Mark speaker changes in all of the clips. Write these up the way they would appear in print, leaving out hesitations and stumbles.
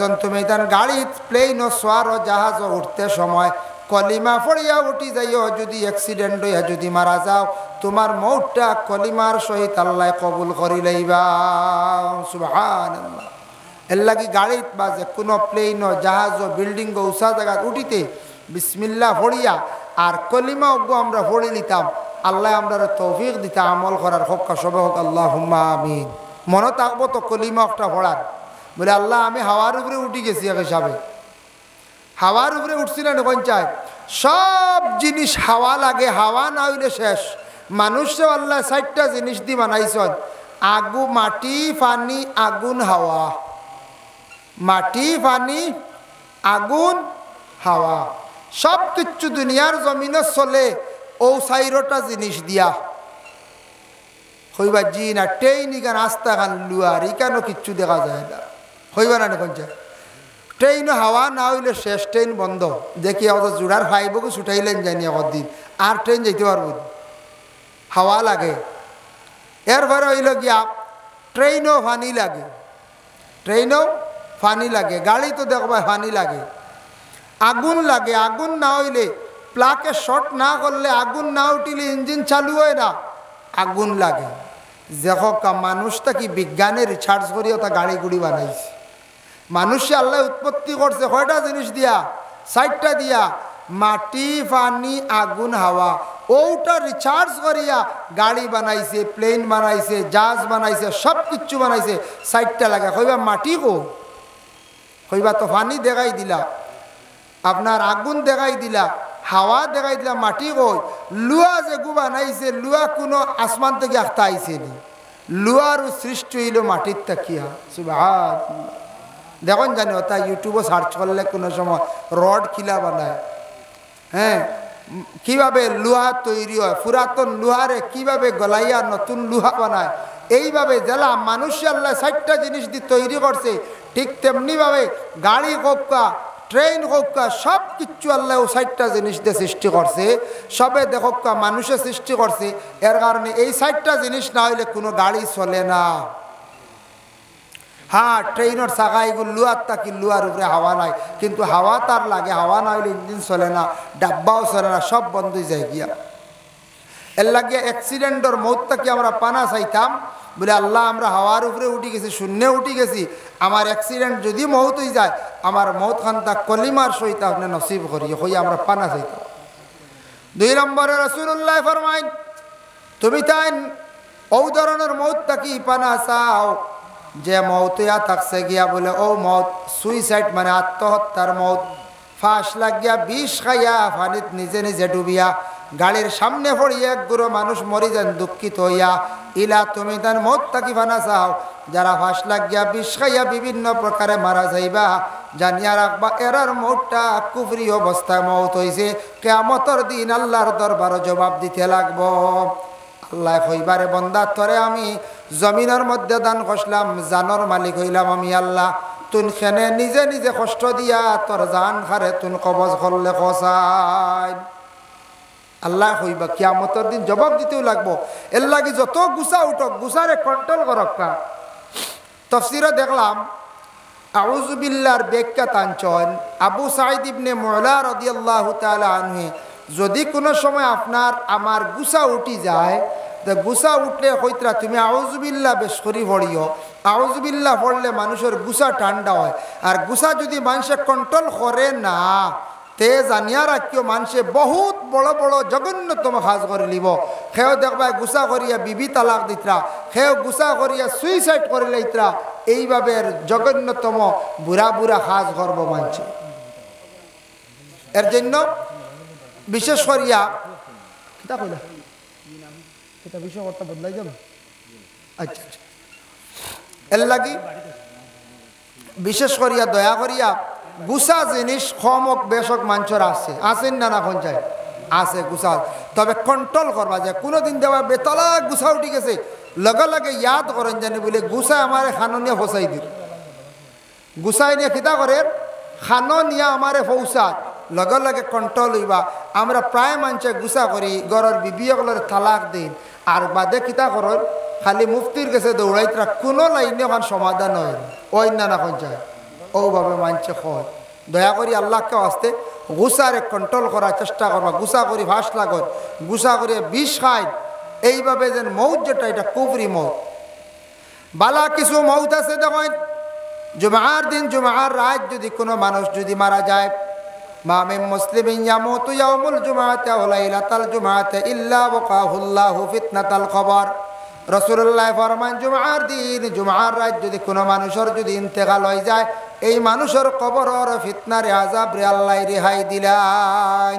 Speaker 1: তুমি তার গাড়ি প্লেন ও সোয়ার ও জাহাজ উঠতে সময় কলিমা পড়িয়া উঠি যাইও, যদি অ্যাক্সিডেন্ট হইয়া যদি মারা যাও তোমার মৌতটা কলিমার সহিত আল্লাহ কবুল করি লইবা। সুবহানাল্লাহ। এর লাগি গাড়িত বা যে কোনো প্লেন ও জাহাজ ও বিল্ডিং ও উঁচা জায়গা উঠিতে বিসমিল্লাহ পড়িয়া আর কলিমা অজ্ঞ আমরা পড়ে নিতাম, আল্লাহ আমরা তৌফিক দিতা আমল করার হক সবে হোক আল্লাহুম্মা আমিন। মনে থাকবো তো কলিমা একটা পড়ার, বলে আল্লাহ আমি হাওয়ার উপরে উঠি গেছি এক হিসাবে। হাওয়ার উপরে উঠছিলেন পঞ্চায়েত, সব জিনিস হাওয়া লাগে, হাওয়া না হইলে শেষ। মানুষও আল্লাহ ৬০টা জিনিস দিয়ে বানাইছেন, আগু মাটি পানি আগুন হাওয়া। মাটি পানি আগুন হাওয়া সব কিছু দুনিয়ার জমিনে চলে ও ৪টা জিনিস দিয়া। হইবা জি না ট্রেইনি গান আস্তা গান লুয়ার ইকানো কিচ্ছু দেখা যায় না, হইবা না পঞ্চায়েত। ট্রেন হাওয়া না হইলে শেষ, ট্রেন বন্ধ। দেখি অত জোড়ার ফাইবকে ছুটাইলেন যায়নি একদিন, আর ট্রেন যাইতে পারব, হাওয়া লাগে। এরপরে হইল গিয়া ট্রেনও পানি লাগে, ট্রেনও পানি লাগে, গাড়ি তো দেখবা পানি লাগে। আগুন লাগে, আগুন না হইলে প্লাকে শর্ট না করলে, আগুন না উঠিলে ইঞ্জিন চালু হয় না, আগুন লাগে। দেখো মানুষটা কি বিজ্ঞানে রিসার্চ করিও তা গাড়ি গুড়ি বানাইছে। মানুষে আল্লাহ উৎপত্তি করছে কয়টা জিনিস দিয়া? ৬০টা দিয়া। মাটি পানি আগুন হাওয়া, ওটা রিচার্জ করিয়া গাড়ি বানাইছে, প্লেন বানাইছে, জাহাজ বানাইছে, সব কিছু বানাইছে। ৬০টা লাগে। কইবা মাটি কো, কইবা তো পানি দেখাই দিলা, আপনার আগুন দেখাই দিলা, হাওয়া দেখাই দিলা, মাটি কই। লুয়া যে গু বানাইছে, লুয়া কোনো আসমান থেকে আখতা আইছে নি? লুয়ারও সৃষ্টি হইল মাটির তাকিয়া। সুবহানাল্লাহ। দেখুন জানি ওটা ইউটিউবে সার্চ করলে কোনো সময় রড কিলা বানায়, হ্যাঁ, কিভাবে লোহা তৈরি হয়, পুরাতন লোহারে কিভাবে গলাইয়া নতুন লোহা বানায়, এইভাবে জেলা মানুষ আল্লাহ ৬০টা জিনিস দিয়ে তৈরি করছে। ঠিক তেমনিভাবে গাড়ি হোকা, ট্রেন হোকা, সব কিছু আল্লাহ ৬০টা জিনিস দিয়ে সৃষ্টি করছে। সবে দেখোকা মানুষে সৃষ্টি করছে। এর কারণে এই ৬০টা জিনিস না হইলে কোনো গাড়ি চলে না। হ্যাঁ, ট্রেনের চাকা এগুলো লুয়ার থাকি, লুয়ার উপরে হাওয়া নাই, কিন্তু হাওয়া তার লাগে। হাওয়া না হইলে ইঞ্জিন চলে না, ডাব্বাও চলে না, সব বন্ধ হয়ে যায় গিয়া। এর লাগিয়া অ্যাক্সিডেন্টের মৌত থাকি আমরা পানা চাইতাম, বলে আল্লাহ আমরা হাওয়ার উপরে উঠি গেছি, শূন্যে উঠি গেছি, আমার অ্যাক্সিডেন্ট যদি মৌত হয়ে যায়, আমার মৌত খানটা কলিমার সহিত আপনি নসিব করি, হই আমরা পানা চাইতাম। ২ নম্বরে রাসূলুল্লাহ ফরমাইন, তুমি তাই ও ধরনের মৌত থাকি পানা চাও যে মৌতয়া থাকছে গিয়া বলে ও মৌত সুইসাইড মানে আত্মহত্যার মৌত। ফাঁস লাগিয়া বিষ খাইয়া পানিত নিজে নিজে ডুবিয়া গাড়ির সামনে পড়িয়া এক গুঁড়ো মানুষ মরি যান দুঃখিত হইয়া। ইলা তুমি তার মৌত থাকি ফানা চাও যারা ফাঁস লাগিয়া বিষ খাইয়া বিভিন্ন প্রকারে মারা যাইবা, জানিয়া রাখবা এরার মৌতটা কুফরি অবস্থায় মৌত হইছে। কিয়ামতের দিন আল্লাহর দরবারে জবাব দিতে লাগবো। আল্লাহ কইবারে বন্দা তরে আমি জমিনের মধ্যে দান করলাম, জানর মালিক হইলাম আমি আল্লাহ, তুন খেনে নিজে নিজে কষ্ট দিয়া তোর জান খারে তুন কবজ করলে খসাই। আল্লাহ কইবা কিয়ামতের দিন জবাব দিতেও লাগবো। এর লাগি যত গুছা উঠক, গুছারে কন্ট্রোল করক। তাফসীরে দেখলাম আউযু বিল্লাহর ব্যাখ্যা টানছেন আবু সাঈদ ইবনে মুআলা রাদিয়াল্লাহু তাআলা আনহু, যদি কোনো সময় আপনার আমার গুছা উঠি যায়, গুছা উঠলে হইতরা তুমি আউযু বিল্লাহ বেশ করি পড়িও। আউযু বিল্লাহ পড়লে মানুষের গুছা ঠান্ডা হয়। আর গুছা যদি মানুষে কন্ট্রোল করে না, তে জানিয়া রাখিও মানুষে বহুত বড় বড় জঘন্যতম কাজ করে লিব। সেও দেখবা গুছা করিয়া বিবি তালাক দিতরা, সেও গুছা করিয়া সুইসাইড করে লইতরা। এইভাবে জঘন্যতম বুড়া বুড়া কাজ করবো মানুষে। এর জন্য বিশেষ করিয়া বদলাই যাবে। আচ্ছা আচ্ছা, এর লাগি বিশেষ করিয়া দয়া করিয়া গুছা জিনিস কমক বেশক মানুষের আছে, আছেন না না পঞ্চায়েত আছে গুছা, তবে কন্ট্রোল করবা যায়। কোনোদিন দেওয়া বেতলা গুছা উঠি গেছে, লগে লগে ইয়াদ করেন জানি বলে গুছা আমার খানো নিয়ে ফসাই দিল। গুছাই নিয়ে কিতা করে খানো নিয়ে আমারে ফৌসাত লগে লগে কন্ট্রোল হইবা। আমরা প্রায় মানুষে গুছা করি, ঘরের বিবিয়গুলোর তালাক দিন, আর বাদে কিতা করেন খালি মুফতির কাছে দৌড়াইতরা, কোনো লাইনে ওখান সমাধান হয় ওই না না পঞ্চায়েত ওভাবে মানছে হয় দয়া করি আল্লাহকে আসতে গুসারে কন্ট্রোল করার চেষ্টা করবা গুসা করি ভাস লাগর গুসা করে বিষ খায় এইভাবে যেন মৌত যেটা এটা কুফরি মৌত বালা কিছু মৌত আছে দেখেন জুমার দিন জুমার রাত যদি কোনো মানুষ যদি মারা যায় মা মিন মুসলিমিন ইয়ামুতু ইয়াউমুল জুমআতি ওয়া লাইলাতাল জুমআতি ইল্লা ওয়াকাহুল্লাহু ফিতনাতাল কবর রাসূলুল্লাহ ফরমান জুমার দিন জুমার রাত যদি কোনো মানুষের যদি ইন্তেকাল হয়ে যায় এই মানুষের কবরের ফিতনার আযাব রে আল্লাহ রেহাই দিলেন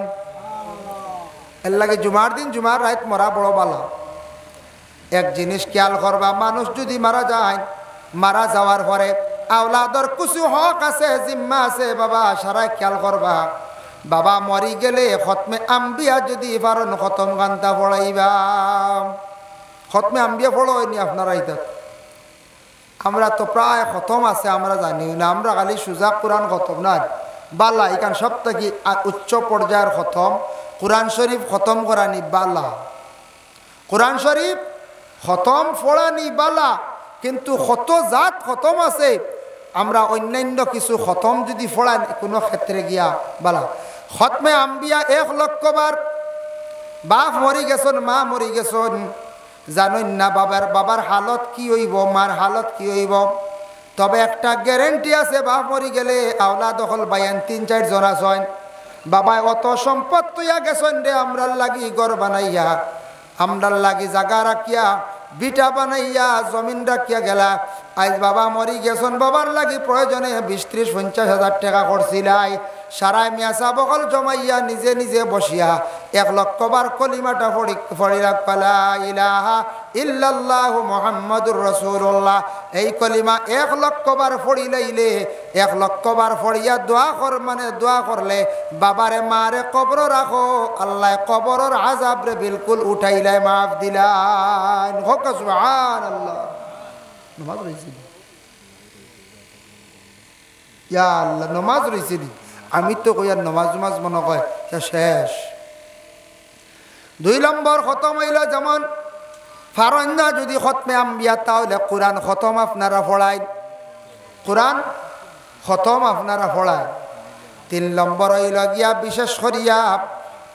Speaker 1: এর লাগে জুমার দিন জুমার রাত মরা বড় বালা এক জিনিস খেয়াল করবা মানুষ যদি মারা যায় মারা যাওয়ার পরে আওলাদর কিছু হক আছে জিম্মা আছে বাবা সারাই খেয়াল করবা বাবা মরি গেলে খতমে আম্বিয়া যদি পারেন খতম গান্তা পড়াইবা খতমে আম্বিয়া পড়াইনি আপনারা এটা আমরা তো প্রায় খতম আছে আমরা জানি না আমরা খালি সুজা কোরআন খতম না বালা এখান সব থেকে উচ্চ পর্যায়ের খতম কোরআন শরীফ খতম করানি বালা কোরআন শরীফ খতম পড়ানি বালা কিন্তু কত জাত খতম আছে আমরা অন্যান্য কিছু খতম যদি পড়ান কোনো ক্ষেত্রে গিয়া বালা খতমে আম্বিয়া 1 লক্ষ বার বাপ মরি গেছেন মা মরি গেছেন জানেন না বাবার হালত কি হইব মার হালত কি হইব তবে একটা গ্যারেন্টি আছে বাপ মরি গেলে আওলাদ হল বায়ান 3-4 জন আছেন বাবায় অত সম্পদ তুইয়া গেছেন রে আমরার লাগি ঘর বানাইয়া আমরার লাগি জায়গা রাখিয়া বিটা বানাইয়া জমিন রাখিয়া গেলা আজ বাবা মরি গেছেন বাবার লাগি প্রয়োজনে 20-30-50 হাজার টাকা করছিলাই সারাই মিয়াসা বকল জমাইয়া নিজে নিজে বসিয়া 1 লক্ষ বার কলিমাটা পড়ি রাখলা ইলাহা ইল্লাল্লাহু মুহাম্মাদুর রাসূলুল্লাহ এই কলিমা 1 লক্ষ বার পড়ি লইলে 1 লক্ষ বার পড়িয়া দোয়া কর মানে দোয়া করলে বাবারে মারে কবর রাখো আল্লাহ কবরের আযাব রে বিলকুল উঠাইলাই মাফ দিলান হোক সুবহানাল্লাহ নমাজ রইছি ইয়া আল্লাহ নমাজ রইছি আমি তো কইয়ার নমাজ মনে কয় শেষ 2 নম্বর খতম হইল যেমন ফারন্না যদি খতমে আম্বিয়া তাহলে কোরআন খতম আপনারা পড়ায় কোরআন খতম আপনারা পড়ায় 3 নম্বর হইল গিয়া বিশেষ করিয়া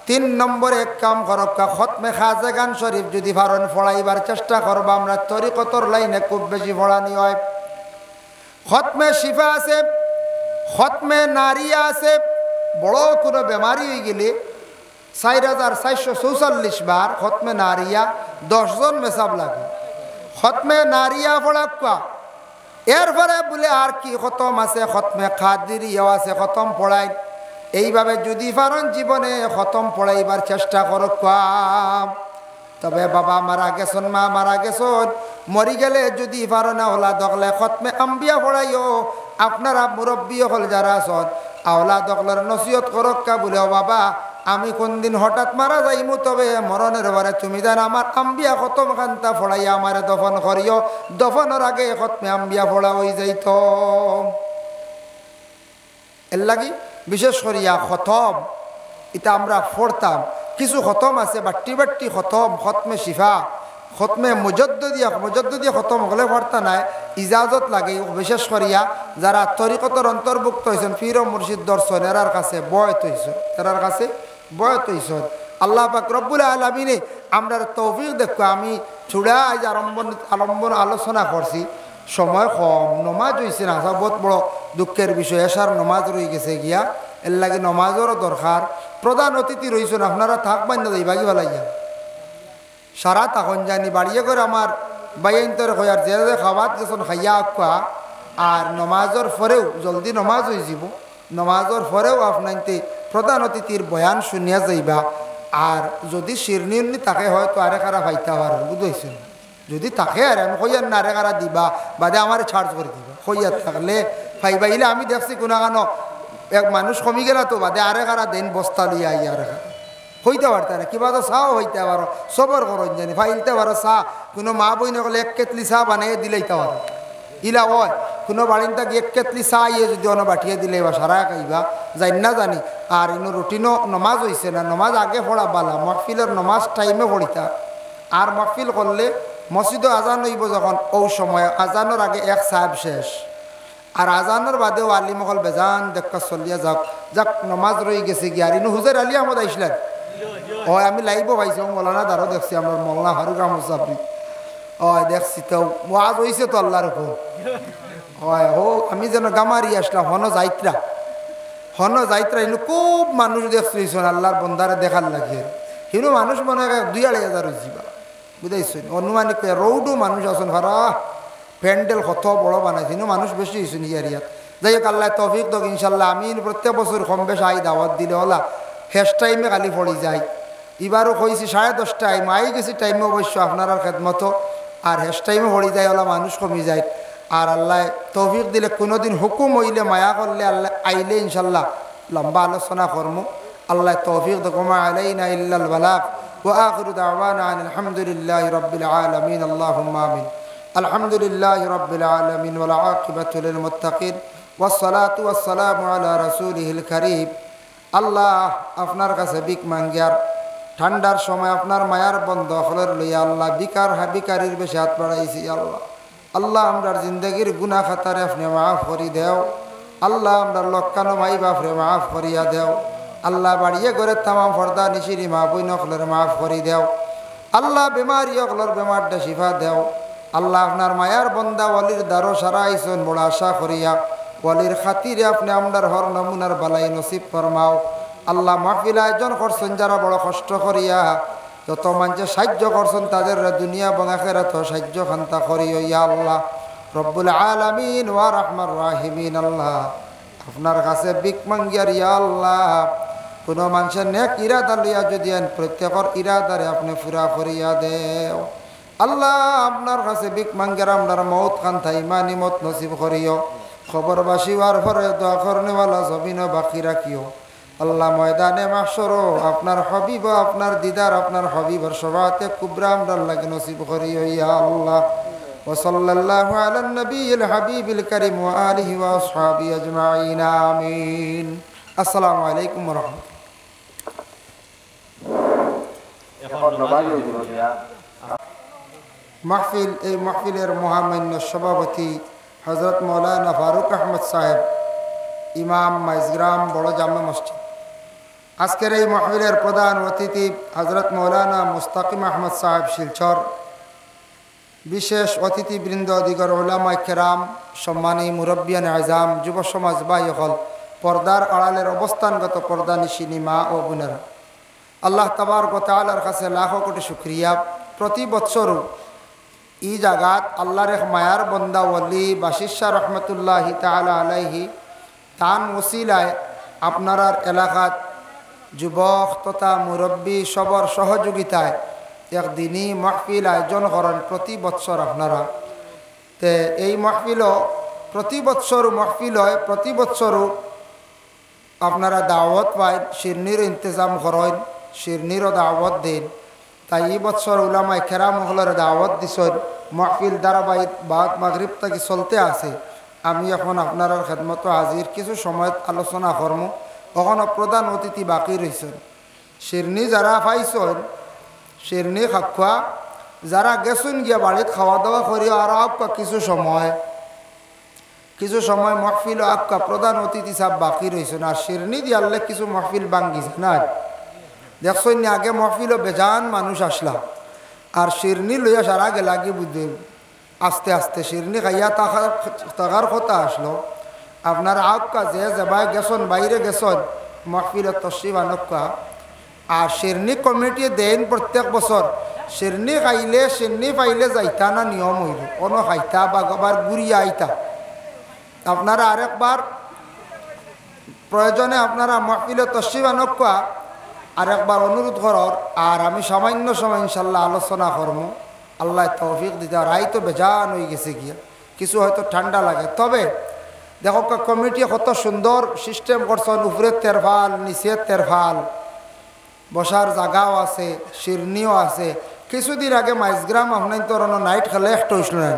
Speaker 1: 3 নম্বরে এক কাম করক্কা খতমে খাজেগান শরীফ যদি ফারন পড়াইবার চেষ্টা করবা আমরা তরিকতর লাইনে খুব বেশি পড়ানি হয় খতমে শিফা আছে খতমে নারিয়া আছে বড় কোনো বেমারি হয়ে গেলে 4444 বার খতমে নারিয়া 10 জন মেসাব লাগে খতমে নারিয়া পড়াক্কা এরপরে বলে আর কি খতম আছে খতমে কাদেরিয়া আছে খতম পড়াই এইভাবে যদি পারেন জীবনে খতম পড়াইবার চেষ্টা করক্কা তবে বাবা মারা গেছেন মা মারা গেছেন মরি গেলে যদি পারেন আওলাদ হলে খতমে আম্বিয়া পড়াইও আপনারা মুরব্বী হল যারা আছেন আওলাদ হলের নসিহত করক্কা বলে বাবা আমি কোন দিন হঠাৎ মারা যাইমু তবে মরণের বারে তুমি জান আমার আম্বিয়া খতম খান্তা পড়াইয়া আমার দফন করিও দফনের আগে খতমে আম্বিয়া পড়া হয়ে যাইত এর লাগি বিশেষ করিয়া খতম এটা আমরা পড়তাম কিছু খতম আছে বাট্টি বাট্টি খতম খতমে শিফা খতমে মুজদ্দদিয়া খতম হলে পড়তা নাই ইজাজত লাগে বিশেষ করিয়া যারা তরিকতর অন্তর্ভুক্ত হয়েছেন পীর ও মুর্শিদ দর্শন এরার কাছে বয়ত হয়েছেন এরার কাছে বয়ত হয়েছেন আল্লাহ পাক রব্বুল আলামিনে আমরা তৌফিক দেখো আমি ছুড়া আজ আলম্বন আলোচনা করছি সময় কম নমাজ হয়েছে না বহুত বড় দুঃখের বিষয় এসার নমাজ রয়ে গেছে গিয়া এর লাগে নমাজেরও দরকার প্রধান অতিথি রয়েছেন আপনারা থাকবেন না যাই বাগি বেলাইয়া সারা তখন জানি বাড়িয়ে করে আমার বাইন্তর হইয়ার যে খাবার গেছেন খাইয়া আঁকা আর নমাজের পরেও জলদি নমাজ হয়ে যাব নমাজের পরেও আপনাইতে প্রধান অতিথির বয়ান শুনিয়া যাইবা আর যদি শিরনি তাকে হয়তো আরে কারা ভাইতে পার বুঝেছেন যদি তাকে আর আমি কইয়ার না আরে কারা দিবা বাদে আমার চার্জ করে দিবা কইয়ার থাকলে ফাইবাইলে আমি দেখছি কোনা কেন এক মানুষ কমি গেলা তো বাদে আরে কারা দেন বস্তা লিয়ে আই আরে হইতে পারতে না কিবা তো চাও হইতে পারো সবর করো জানি ফাইলতে পারো চা কোনো মা বই নকলে 1 কেতলি চা বানিয়ে দিলেইতে পারো ইলা হয় কোনো বাড়ির তাকে 1 কেতলি চা ইয়ে যদি অন্য বাটিয়ে দিলে বা সারা খাইবা যাই না জানি আর ইনো রুটিনও নমাজ হয়েছে না নমাজ আগে পড়া বালা মহফিলের নমাজ টাইমে পড়িতা আর মহফিল করলে মসজিদও আজান হইব যখন ও সময় আজানোর আগে 1 সাহেব শেষ আর আজানোর বাদেও আলী মহল বেজান দেখা চলিয়া যাক যাক নমাজ রয়ে গেছে গিয়ে আর ইনু হুজের আলী আহমদ আইসলেন হয় আমি লাইবও পাইছি মৌলানা দ্বারও দেখছি আমার মৌলানা ফারুক আহমদ সাবরি হয় দেখছি তো ওয়াজ হয়েছে তো আল্লাহর উপর হয় ও আমি যেন গামারি আসলাম হন যাইত্রা ইনু খুব মানুষ দেখছি আল্লাহর বন্দারে দেখার লাগে হিনু মানুষ মনে হয় 2,500 হয়েছি বুঝাইছেন অনুমানিক রৌডও মানুষ আছেন ভাড়া প্যান্ডেল কত বড় বানাইছে ইনু মানুষ বেশি হয়েছে ইয়ারিয়াত যাই হোক আল্লাহ তৌফিক দোক ইনশাল্লাহ আমি প্রত্যেক বছর কম বেশ আই দাওয়াত দিলে ওলা শেষ টাইমে খালি পড়ি যায় এবারও কইছি 10:30 আই গেছি টাইমে অবশ্য আপনার খেদমতো আর শেষ টাইমে পড়ি যায় ওলা মানুষ কমি যায় আর আল্লাহ তৌফিক দিলে কোনোদিন হুকুম হইলে মায়া করলে আল্লাহ আইলে ইনশাল্লাহ লম্বা আলোচনা করমু আল্লাহ তৌফিক দোকমা আলাইনা ইল্লাল বালাগ ওয়া আখিরু দাওয়ানা আলহামদুলিল্লাহি রাব্বিল আলামিন আল্লাহুম্মা আমিন আলহামদুলিল্লাহি রাব্বিল আলামিন ওয়াল আকিবাতু লিল মুত্তাকিন ওয়াসসালাতু ওয়াসসালামু আলা রাসূলিহিল কারীম আল্লাহ আপনার কাছে ভিক মাঙ্গিয়ার ঠান্ডার সময় আপনার মায়ার বন্ধ হলের লইয়া আল্লাহ বিকারির বেশি হাত বাড়াইছি আল্লাহ আমরার জিন্দগির গুনাহ খাতারে আপনি মাফ করি দেও আল্লাহ আমরার লক্কানো মাই বাপরে মাফ করিয়া দেও আল্লাহ বাড়িয়ে করে তামাম ফর্দা নিশিরি মা বই নকলের মাফ করি দেও আল্লাহ বেমারি অকলর বেমারটা শিফা দেও আল্লাহ আপনার মায়ার বন্দা ওয়ালির দ্বারো সারা আইসন বড় আশা করিয়া ওয়ালির খাতিরে আপনি আমরার হর নমুনার বালাই নসিব ফরমাও আল্লাহ মাহফিল আয়োজন করছেন যারা বড় কষ্ট করিয়া যত মানুষে সাহায্য করছেন তাদের দুনিয়া এবং আখিরাত সাহায্য খান্তা করিও ইয়া আল্লাহ রব্বুল আলামিন ওয়া রাহমার রাহিমিন আল্লাহ আপনার কাছে ভিক মাঙ্গিয়ার ইয়া আল্লাহ কোনো মানুষের নেক ইরাদা লইয়া যদি প্রত্যেকের ইরাদারে আপনি পুরা করিয়া দেও আল্লাহ আপনার কাছে ভিক মাঙ্গিয়ার আপনার মৌত খান্তা ইমানি মত নসিব করিও খবরবাসী হওয়ার পরে দোয়া করনেওয়ালা জমিন বাকি রাখিও আল্লাহ ময়দানে মাহশরও আপনার হবিব আপনার দিদার আপনার হবিবর সবাতে কুবরা আমরার লাগে নসিব করিও ইয়া আল্লাহ ওয়া সাল্লাল্লাহু আলান নবিয়িল হাবিবিল কারীম ওয়া আলিহি ওয়া আসহাবিহি আজমাইন আমিন আসসালামু আলাইকুম ওয়া রাহমাতুল্লাহ মাহফিল এই মাহফিলের মহামান্য সভাপতি হযরত মাওলানা ফারুক আহমদ সাহেব ইমাম মাইজগ্রাম বড় জামে মসজিদ আজকের এই মাহফিলের প্রধান অতিথি হযরত মাওলানা মুস্তাকিম আহমদ সাহেব শিলচর বিশেষ অতিথিবৃন্দ দিগর উলামায়ে কেরাম সম্মানী মুরব্বিয়ান আজম যুব সমাজ ভাই হল পর্দার আড়ালের অবস্থানগত পর্দা নিশিনী মা ও বোনেরা আল্লাহ তাবারক ওয়া তাআলার কাছে লাখো কোটি শুকরিয়া প্রতি বছর এই জায়গাত আল্লাহর এক মায়ার বন্দা ওয়ালি বাশির শাহ রহমতুল্লাহি তাআলা আলাইহি তান ওসিলায় আপনার এলাকাত যুবক তথা মুরব্বী সবর সহযোগিতায় একদিনই মাহফিল আয়োজন করেন প্রতি বৎসর আপনারা তে এই মাহফিলও প্রতি বৎসর মাহফিল হয় প্রতি বৎসরও আপনারা দাওয়াত পায় শিরনির ইন্তজাম করেন শিরনিরও দাওয়াত দেন তাই এই বৎসর উলামায়ে কেরাম হলের দাওয়াত দিছেন মাহফিল ধারাবাহিক বাদ মাগরিব থেকে চলতে আছে আমি এখন আপনার খেদমত হাজির কিছু সময় আলোচনা করম কখনো প্রধান অতিথি বাকি রয়েছেন শিরনি যারা পাইছেন শিরনি খাওয়া যারা গেছেন গিয়া বাড়িতে খাওয়া দাওয়া করি আর আপকা কিছু সময় মাহফিল আপকা প্রধান অতিথি সব বাকি রয়েছেন আর শিরনি দিয়ালে কিছু মাহফিল ভাঙ্গিছে না দেখছেন না আগে মাহফিলও বেজান মানুষ আসলা আর শিরনি লইয়া সারা গেলা কি বুঝবে আস্তে আস্তে শিরনি খাইয়া টাকার কথা আসলো আপনার আপকা যে যাবাই গেছেন বাইরে গেছেন মাহফিলের তশরিফ আনকা আর শিরনি কমিটি দেন প্রত্যেক বছর শিরনি খাইলে শিরনি পাইলে যাইতা না নিয়ম হইল কোনো খাইতা বা আবার ঘুরিয়া আইতা আপনারা আরেকবার প্রয়োজনে আপনারা মাহফিলের তশরিফ আনকা আরেকবার অনুরোধ করার আর আমি সামান্য সময় ইনশাল্লাহ আলোচনা করব আল্লাহ তৌফিক দিতে রাই তো বেজান হয়ে গেছে গিয়া কিছু হয়তো ঠান্ডা লাগে তবে দেখো কমিটি কত সুন্দর সিস্টেম করছেন উপরে তেরফাল নিচে তেরফাল বসার জায়গাও আছে শিরনিও আছে কিছুদিন আগে মাইজগ্রাম আপনার তোর নাইট খেলে একটা হয়েছিল না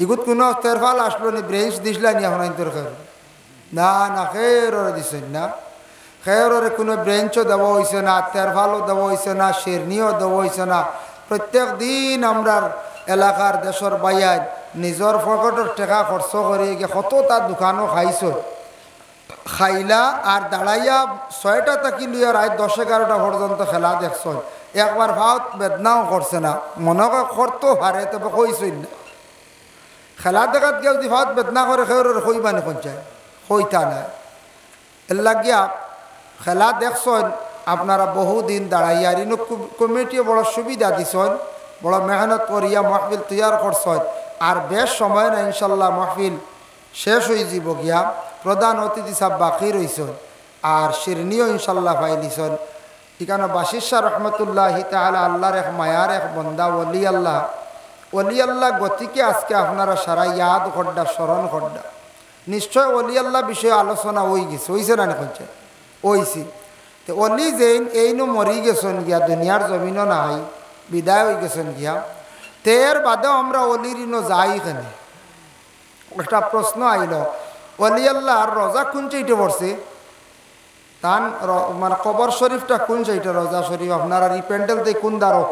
Speaker 1: ইগুত কোনো তেরফাল আসলো নি ব্রেঞ্চ দিছিলেন আপনার তোর না না খের দিছেন না খেয়রে কোনো ব্রেঞ্চও দেওয়া হয়েছে না তেরফালও দেওয়া হয়েছে না শিরনিও দেওয়া হয়েছে না প্রত্যেক দিন আমরার এলাকার দেশের বাইয়ায় নিজের পকেটের টাকা খরচ করে গিয়ে কত তার দোকানও খাইছ খাইলা আর দাঁড়াইয়া 6টা থেকে লিয়া রাত 10-11টা পর্যন্ত খেলা দেখছ একবার ভাত বেদনাও করছে না মনে করতো হারে তবে কইসই না খেলা দেখাত গিয়ে যদি ভাত বেদনা করে খেয়ে কইবানি পঞ্চায়েত কইতা না এর লাগিয়া খেলা দেখছেন আপনারা বহুদিন দাঁড়াইয়া ঋণ কমিটি বড় সুবিধা দিছেন বড় মেহনত করিয়া মাহফিল তৈয়ার করছেন আর বেশ সময় না ইনশাল্লাহ মাহফিল শেষ হয়ে যাব গিয়া প্রধান অতিথি সব বাকি রয়েছেন আর শিরনিও ইনশাল্লাহ পাইলিছেন এখানে বাশির শাহ রহমতুল্লাহ তাআলা আল্লাহর এক মায়ার এক বন্দা ওলি আল্লাহ গতিকে আজকে আপনারা সারা ইয়াদ করডা স্মরণ করডা নিশ্চয় ওলি আল্লাহ বিষয়ে আলোচনা হইছে না কইছে ওইছি তো অলি যেইন এইনো মরি গেছেন গিয়া দুনিয়ার জমিনও নাই বিদায় হয়ে গেছেন গিয়া তের বাদেও আমরা অলির ইনো যাই এখানে একটা প্রশ্ন আইল অলি আল্লাহর রোজা কোন চাইতে পড়ছে তান মানে কবর শরীফটা কোন চাইটা রোজা শরীফ আপনারা রিপেন্ডেল দিয়ে কোন দ্বারো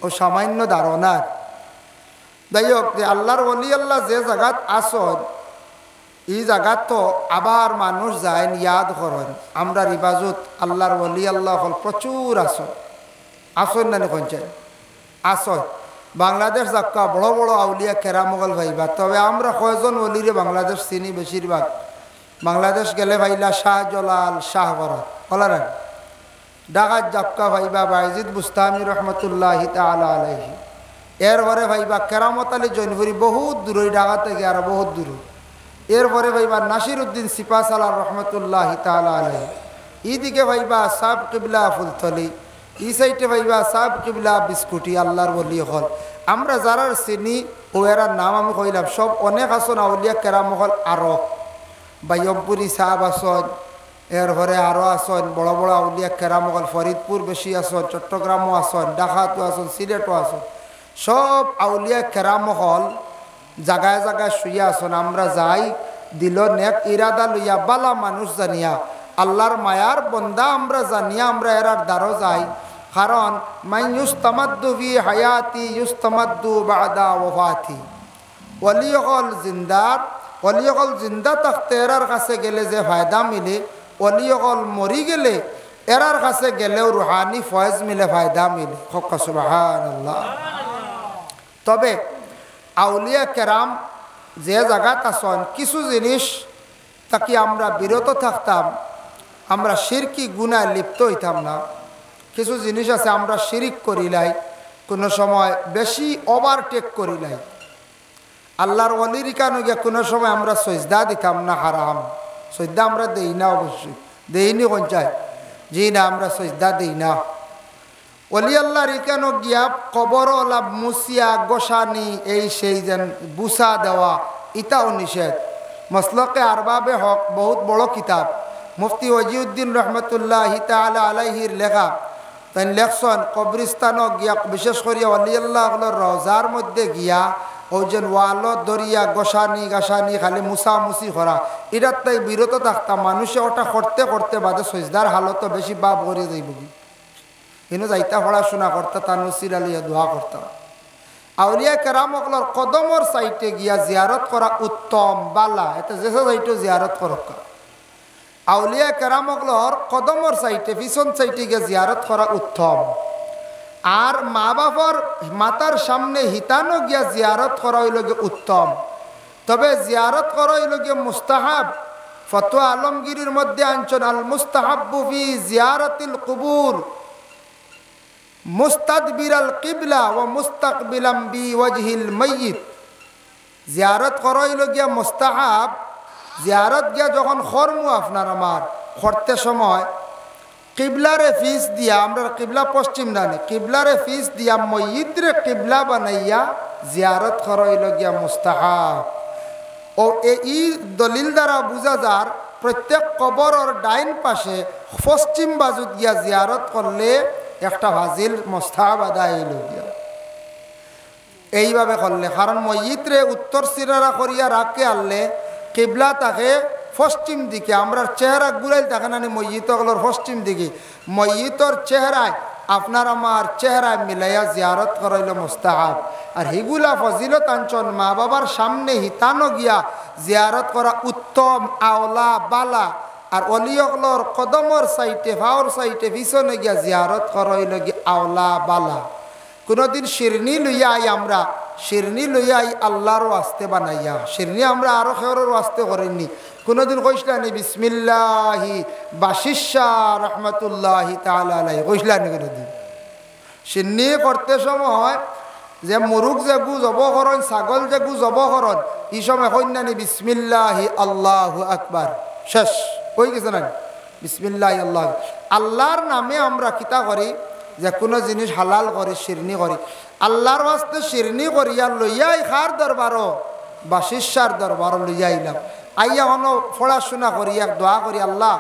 Speaker 1: ও সামান্য দ্বারো না যাই হোক যে আল্লাহর অলি আল্লাহ যে জায়গাত আসন এই জায়গাত তো আবার মানুষ যায় ইয়াদ করেন আমরা রিবাজত আল্লাহর ওলি আল্লাহ হল প্রচুর আসন না কঞ্চায় আসন বাংলাদেশ যাক্কা বড় বড় আউলিয়া কেরামগল ভাইবা তবে আমরা কয়জন ওলিরে বাংলাদেশ চিনি বেশিরভাগ বাংলাদেশ গেলে ভাইলা শাহজালাল শাহবরত বলার ঢাকার যাক্কা ভাইবা বাইজিদ বুস্তামি রহমতুল্লাহ তাআলা আলাইহি এরপরে ভাইবা কেরামত আলী জৈনপুরি বহুত দূর ঢাকা থেকে আর বহুত দূর এরপরে ভাইবা নাসির উদ্দিন সিপাসালার রহমতুল্লাহ তাআলা আলাইহি এইদিকে ভাইবা সাব কিবলা ফুলতলি এই সাইডে ভাইবা সাব কিবলা বিস্কুটি আল্লাহর ওলি হল আমরা যারা চিনি ও এরার নাম আমি কইলাম সব অনেক আসন আউলিয়া কেরাম হল আরো বাইয়মপুরি সাহাব আসন এরপরে আরও আসন বড় বড় আউলিয়া কেরাম হল ফরিদপুর বেশি আসন চট্টগ্রামও আসন ঢাকাতো আসন সিলেটও আসন সব আউলিয়া কেরাম হল জায়গায় জায়গায় শুইয়া আসন আমরা যাই দিল নেক ইরাদা লইয়া বালা মানুষ জানিয়া আল্লাহর মায়ার বন্দা আমরা জানিয়া আমরা এরার দ্বারও যাই কারণ মাই ইউস্তামাদ্দু ফি হায়াতি ইউস্তামাদ্দু বাদা ওয়াফাতি ওলিয়ল জিন্দা থাকতে এরার কাছে গেলে যে ফায়দা মিলে ওলিয়ল মরি গেলে এরার কাছে গেলেও রুহানি ফয়েজ মিলে ফায়দা মিলে হক সুবহানাল্লাহ তবে আউলিয়া কেরাম যে জায়গাত আসন কিছু জিনিস তাকে আমরা বিরত থাকতাম আমরা শিরকি গুনায় লিপ্ত হইতাম না কিছু জিনিস আছে আমরা শিরিক করিলাই কোনো সময় বেশি ওভারটেক করিলাই আল্লাহর ওলির কানো গিয়া কোনো সময় আমরা সজদা দিতাম না হারাম সজদা আমরা দেই না অবশ্যই দেইনি কোন চাই জি না আমরা সজদা দেই না ওলি আল্লাহর ইকানো গিয়া কবর লাভ মুসিয়া গোসানি এই সেই যেন বুসা দেওয়া ইটাও নিষেধ মসলকে আরবাবে হক বহুত বড় কিতাব মুফতি ওয়াজিউদ্দিন রহমতুল্লাহ তাআলা আলাইহির লেখা তাই লেখছেন কবরিস্তানও গিয়া বিশেষ করিয়া ওলি আল্লাহর রওজার মধ্যে গিয়া ও যেন ওয়ালত দরিয়া গোসানি গাসানি খালি মুসামুসি করা এটার তাই বিরত থাকতাম মানুষে ওটা করতে করতে বাদে সজদার হালত বেশি বাপ করে যাইব কিন্তু যাইতা পড়াশোনা করতে তানুসির আলিয়া দোয়া করতাম আউলিয়া কেরামকলর কদমর সাইটে গিয়া জিয়ারত করা উত্তম বালা এটা যে সাইটে জিয়ারত করক আউলিয়া কেরামকলর কদমর সাইটে পিছন সাইটে গিয়া জিয়ারত করা উত্তম আর মা বাবার মাতার সামনে হিতানো গিয়া জিয়ারত করা হইল উত্তম তবে জিয়ারত করা হইল মুস্তাহাব ফতোয়া আলমগীরের মধ্যে আনছেন আল মুস্তাহাব্বু ফি জিয়ারাতিল কুবুর মুস্তাদবিরাল কিবলা ও মুস্তাকবিলাম বিওয়াজহিল মাইয়িত জিয়ারত করা হইল গিয়া মুস্তাহাব জিয়ারত গিয়া যখন খরমু আপনার আমার করতে সময় কিবলারে ফিস দিয়া আমরা কিবলা পশ্চিম ডানে কিবলারে ফিস দিয়া ময়িদরে কিবলা বানাইয়া জিয়ারত করা হইল গিয়া মুস্তাহাব ও এই দলিল দ্বারা বুঝা যার প্রত্যেক কবরের ডাইন পাশে পশ্চিম বাজুত গিয়া জিয়ারত করলে একটা ফাজিল মুস্তাহাব আদায় হইল গিয়া এইভাবে করলে কারণ ময়িদরে উত্তর সিরারা করিয়া রাখকে আনলে কিবলা তাকে পশ্চিম দিকে আমরা চেহারা ঘুরাইল থাকে না ময়িতগুলোর পশ্চিম দিকে ময়িতর চেহারায় আপনার আমার চেহারায় মিলাইয়া জিয়ারত করাইল মুস্তাহাব আর হিগুলা ফজিলত আঞ্চন মা বাবার সামনে হিতানো গিয়া জিয়ারত করা উত্তম আওলা বালা। আর অলিয়কলর কদমর সাইটে ভাওর সাইটে পিছনে গিয়া জিয়ারত করা হইল গিয়া আওলা বালা। কোনোদিন শিরনি লইয়া আই আমরা, শিরনি লইয়া আই আল্লাহর ওয়াস্তে বানাইয়া। শিরনি আমরা আরো খেয়রের ওয়াস্তে করিনি। কোনোদিন কইসলানি বিসমিল্লাহি বাশিশা রহমতুল্লাহি তাআলা আলাইহি কইসলানি কোনোদিন? শিরনি করতে সময় যে মুরুগ যে গু জব করেন, ছাগল যে গু জব করেন, এই সময় কইনানি বিসমিল্লাহি আল্লাহু আকবার, শেষ হয়ে গেছে না? বিসমিল্লাহি আল্লাহ, আল্লাহর নামে আমরা কিতা করি যে কোনো জিনিস হালাল করি, শিরনি করি। আল্লাহর ওয়াস্তে শিরনি করিয়া লইয়াই খার দরবারও বা শিষ্যার দরবারও লইয়া আইলাম। আইয়া হন পড়াশোনা করি, এক দোয়া করি, আল্লাহ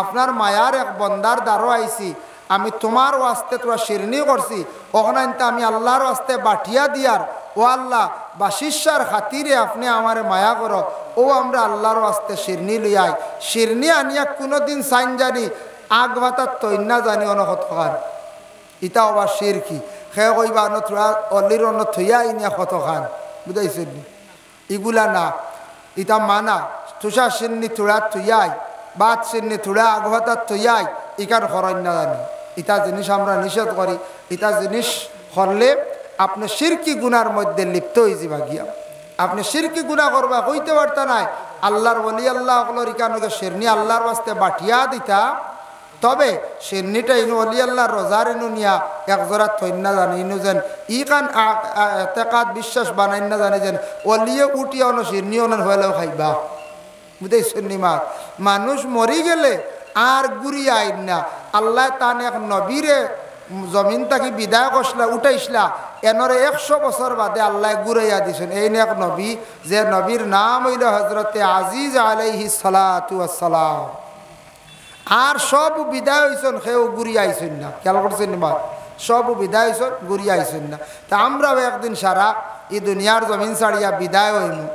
Speaker 1: আপনার মায়ার এক বন্দার দ্বারও আইছি, আমি তোমার ওয়াস্তে তোরা শিরনি করছি, ওখানে আমি আল্লাহর ওয়াস্তে বাটিয়া দিয়ার, ও আল্লাহ বা শিষ্যার খাতিরে আপনি আমার মায়া করো। ও আমরা আল্লাহর ওয়াস্তে শিরনি লইয়াই। শিরনি আনিয়া কোনোদিন সাইন জানি আগ ভাতার তৈন্যা জানি অনহত খান, ইটা আবার শির কি সে কইবা থোড়া অলির অন্য থইয়া ইনিয়া কত খান, বুঝাইছে? ইগুলা না, ইটা মানা তুষা শিরনি থোড়া থইয়াই, বাদ শিরনি থোড়া আগ ভাতার থইয়াই, ইকার খরণ্য জানি। ইটা জিনিস আমরা নিষেধ করি। ইটা জিনিস করলে আপনি শিরকি গুনার মধ্যে লিপ্ত হয়ে যাবা গিয়া। আপনি শিরকি গুনাহ করবা কইতে পারতা নাই। আল্লাহর ওলি আল্লাহ হলো রিকানকে শিরনি আল্লাহর ওয়াস্তে বাটিয়া দিতা, তবে শিরনিটা ইনু ওলি আল্লাহর রোজার ইনু নিয়া এক জোড়া থইন্না জানে, ইনু যেন ই কান এতেকাদ বিশ্বাস বানাই না জানে যেন অলিয়ে উঠিয়া অন শিরনি অনন হইলেও খাইবা, বুঝেছেন নি? মা মানুষ মরি গেলে আর গুড়ি আইন না। আল্লাহ তান এক নবীরে জমিন তাকে বিদায় করছিলা উঠাইছিলা, এনরে 100 বছর বাদে আল্লাহ ঘুরাইয়া দিছেন। এই এক নবী, যে নবীর নাম হইল হজরতে আজিজ আলাইহিস সালাতু ওয়াস সালাম। আর সব বিদায় হইছেন, সেও ঘুরি আইছেন না। খেয়াল করছেন মা? সব বিদায় হইছেন, ঘুরি আইছেন না। তা আমরাও একদিন সারা এই দুনিয়ার জমিন ছাড়িয়া বিদায় হইমু।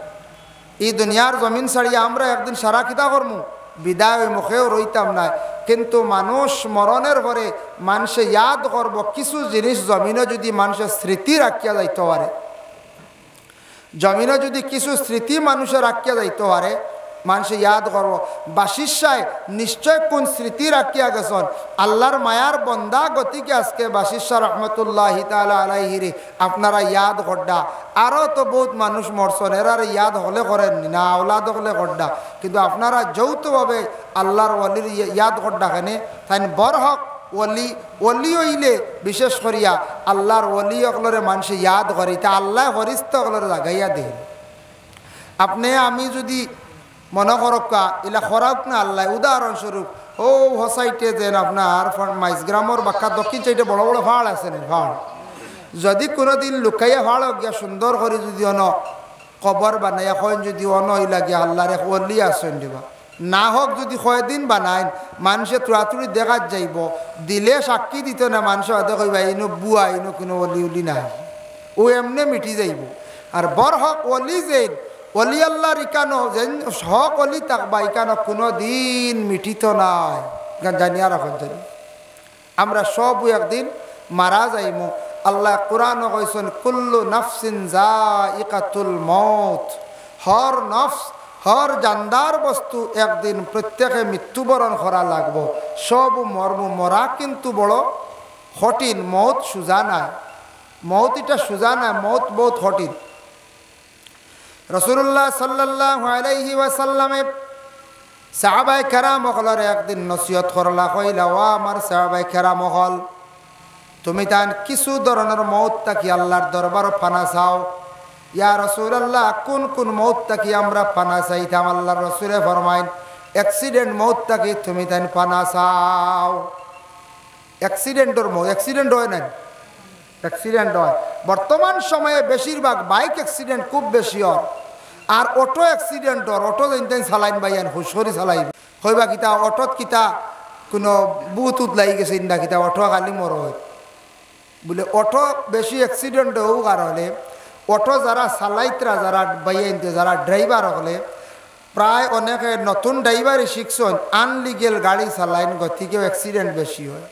Speaker 1: এই দুনিয়ার জমিন ছাড়িয়া আমরা একদিন সারা কিতা করমু? বিদায় হইমু, সেও রইতাম না। কিন্তু মানুষ মরণের পরে মানুষে ইয়াদ করব কিছু জিনিস। জমিনে যদি মানুষের স্মৃতি রাখিয়া যাইতে পারে, জমিনে যদি কিছু স্মৃতি মানুষের রাখিয়া যাইতে পারে, মানুষে ইয়াদ করব বাশিশায় নিশ্চয় কোন স্মৃতি রাখিয়া গেছেন। আল্লাহর মায়ার বন্দা গতিকে আজকে বাশিশা রহমতুল্লাহি তাআলা আলাইহিরে আপনারা ইয়াদ করডা। আরও তো বহুত মানুষ মরছেন, এরার ইয়াদ হলে করেননি না, আওলাদ হলে করডা। কিন্তু আপনারা যৌথভাবে আল্লাহর ওলির ইয়াদ করডা কেন? তাই বরহক ওলি, ওলি হইলে বিশেষ করিয়া আল্লাহর ওলি অকলরে মানুষে ইয়াদ করে, তা আল্লাহ ফরিস্ত অকলরে জাগাইয়া দেন। আপনি আমি যদি মনে করক্কা এলা খরাক না আল্লাহ, উদাহরণস্বরূপ ও হসাইটে যেন আপনার মাইজগ্রামর বাক্কা দক্ষিণ সাইডে বড় বড় ভাড় আছে না, ভাড় যদি কোনোদিন লুকাইয়া ভাড় গিয়া সুন্দর করে যদি অন কবর বানাইয়া কয়েন যদি অন লাগিয়া আল্লাহর এক ওলি আসেন দিবা না হোক, যদি কয়দিন বানাইন মানুষে তুড়াতুড়ি দেখাত যাইব, দিলে সাক্ষী দিত না, মানুষ হয়তো কইবা ইনো বুয়া, ইনো কোনো অলি উলি নাই, ও এমনি মিটি যাইব। আর বর হক অলি যে অলি আল্লাহর ইকানো যেন হক অলি থাকবা, ইকানো কোনো দিন মিটিত নাই, জানিয়া রাখুন। জানি আমরা সব একদিন মারা যাইম। আল্লাহ কোরআন কইছেন কুল্লু নাফসিন যায়িকাতুল মউত, হর নফস হর জানদার বস্তু একদিন প্রত্যেকে মৃত্যুবরণ করা লাগবো। সব মর্ম মরা কিন্তু বড় কঠিন, মৌত সোজা নাই, মৌত এটা সোজা নাই, মৌত বহুত কঠিন। রাসূলুল্লাহ সাল্লাল্লাহু আলাইহি ওয়াসাল্লামে সাহাবায়ে কেরাম হলরে একদিন নসিহত করলা, কইলা ও আমার সাহাবায়ে কেরাম হল, তুমি তান কিছু ধরনের মৌত তাকি আল্লাহর দরবার ফানা চাও। ইয়া রাসূলুল্লাহ কোন কোন মৌত তাকি আমরা ফানা চাইতাম? আল্লাহর রাসূলে ফরমাইন অ্যাক্সিডেন্ট মৌত তাকি তুমি তান ফানা চাও। অ্যাক্সিডেন্টর মৌত, অ্যাক্সিডেন্ট হয় না, অ্যাক্সিডেন্ট হয় বর্তমান সময়ে বেশিরভাগ বাইক অ্যাক্সিডেন্ট খুব বেশি হয়, আর অটো অ্যাক্সিডেন্ট হয়। অটো যেন চালাইন বাইন হুশরি চালাইন, কইবা কিতা অটোত কিতা কোনো বুতুত লাগি গেছে ইন্দা কিতা অটো খালি মর হয় বলে। অটো বেশি অ্যাক্সিডেন্ট হোক কারণে অটো যারা চালাইতরা, যারা বাইনতে, যারা ড্রাইভার হলে প্রায় অনেকে নতুন ড্রাইভারই শিখছেন, আনলিগেল গাড়ি চালাইন, গতিকেও অ্যাক্সিডেন্ট বেশি হয়।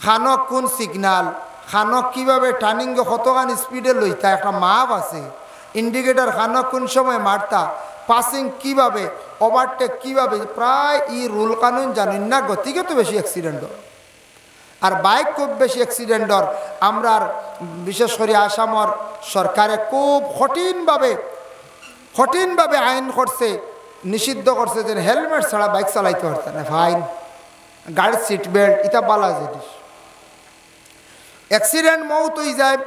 Speaker 1: খানো কোন সিগনাল, খানক কীভাবে টার্নিং কতখান স্পিডে লইতা একটা মাপ আছে, ইন্ডিকেটার খানক কোন সময় মারতা, পাসিং কিভাবে, ওভারটেক কিভাবে, প্রায় ই রুল কানুন জানেন না, গতিকে তো বেশি অ্যাক্সিডেন্ট হয়। আর বাইক খুব বেশি অ্যাক্সিডেন্ট হয়। আমরা বিশেষ করে আসামর সরকারে খুব কঠিনভাবে আইন করছে, নিষিদ্ধ করছে যে হেলমেট ছাড়া বাইক চালাইতে পারত না, ফাইন, গাড়ির সিট বেল্ট, এটা বালা জিনিস। অ্যাক্সিডেন্ট মৌত হয়ে যায়,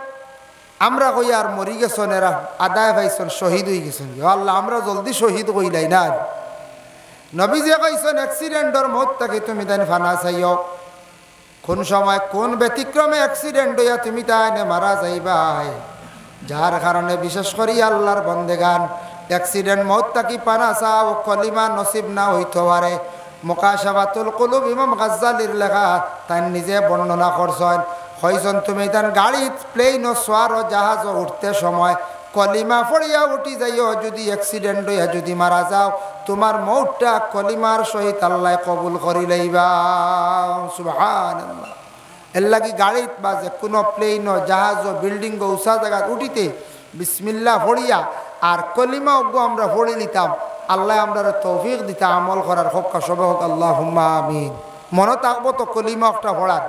Speaker 1: আমরা কই আর মরি গেছন, এরা আদায় পাইছন, শহীদ হয়ে গেছেন, আল্লাহ আমরা জলদি শহীদ কইলাই না। নবী যে কইছেন অ্যাক্সিডেন্টর মত তাকে তুমি তাই ফানা চাইও, কোন সময় কোন ব্যতিক্রমে অ্যাক্সিডেন্ট হইয়া তুমি তাই মারা যাইবাই, যার কারণে বিশেষ করি আল্লাহর বন্দেগান অ্যাক্সিডেন্ট মত তাকি পানা চাও, কলিমা নসিব না হইতে পারে। মুকাশাফাতুল কুলুব ইমাম গাজ্জালির লেখা তাই নিজে বর্ণনা করছেন, হইছেন তুমি তার গাড়ি প্লেন ও সোয়ার ও জাহাজ উঠতে সময় কলিমা পড়িয়া উঠি যাইও, যদি অ্যাক্সিডেন্ট হইয়া যদি মারা যাও, তোমার মৌতটা কলিমার সহিত আল্লাহ কবুল করি লইবা। সুবহানাল্লাহ। এর লাগি গাড়িত বা যে কোনো প্লেন ও জাহাজ ও বিল্ডিং ও উঁচা জায়গা উঠিতে বিসমিল্লাহ পড়িয়া আর কলিমা অজ্ঞ আমরা পড়ে নিতাম, আল্লাহ আমরা তৌফিক দিতে আমল করার হোক সবে হোক, আল্লাহুম্মা আমিন। মনে থাকবো তো কলিমা একটা পড়ার,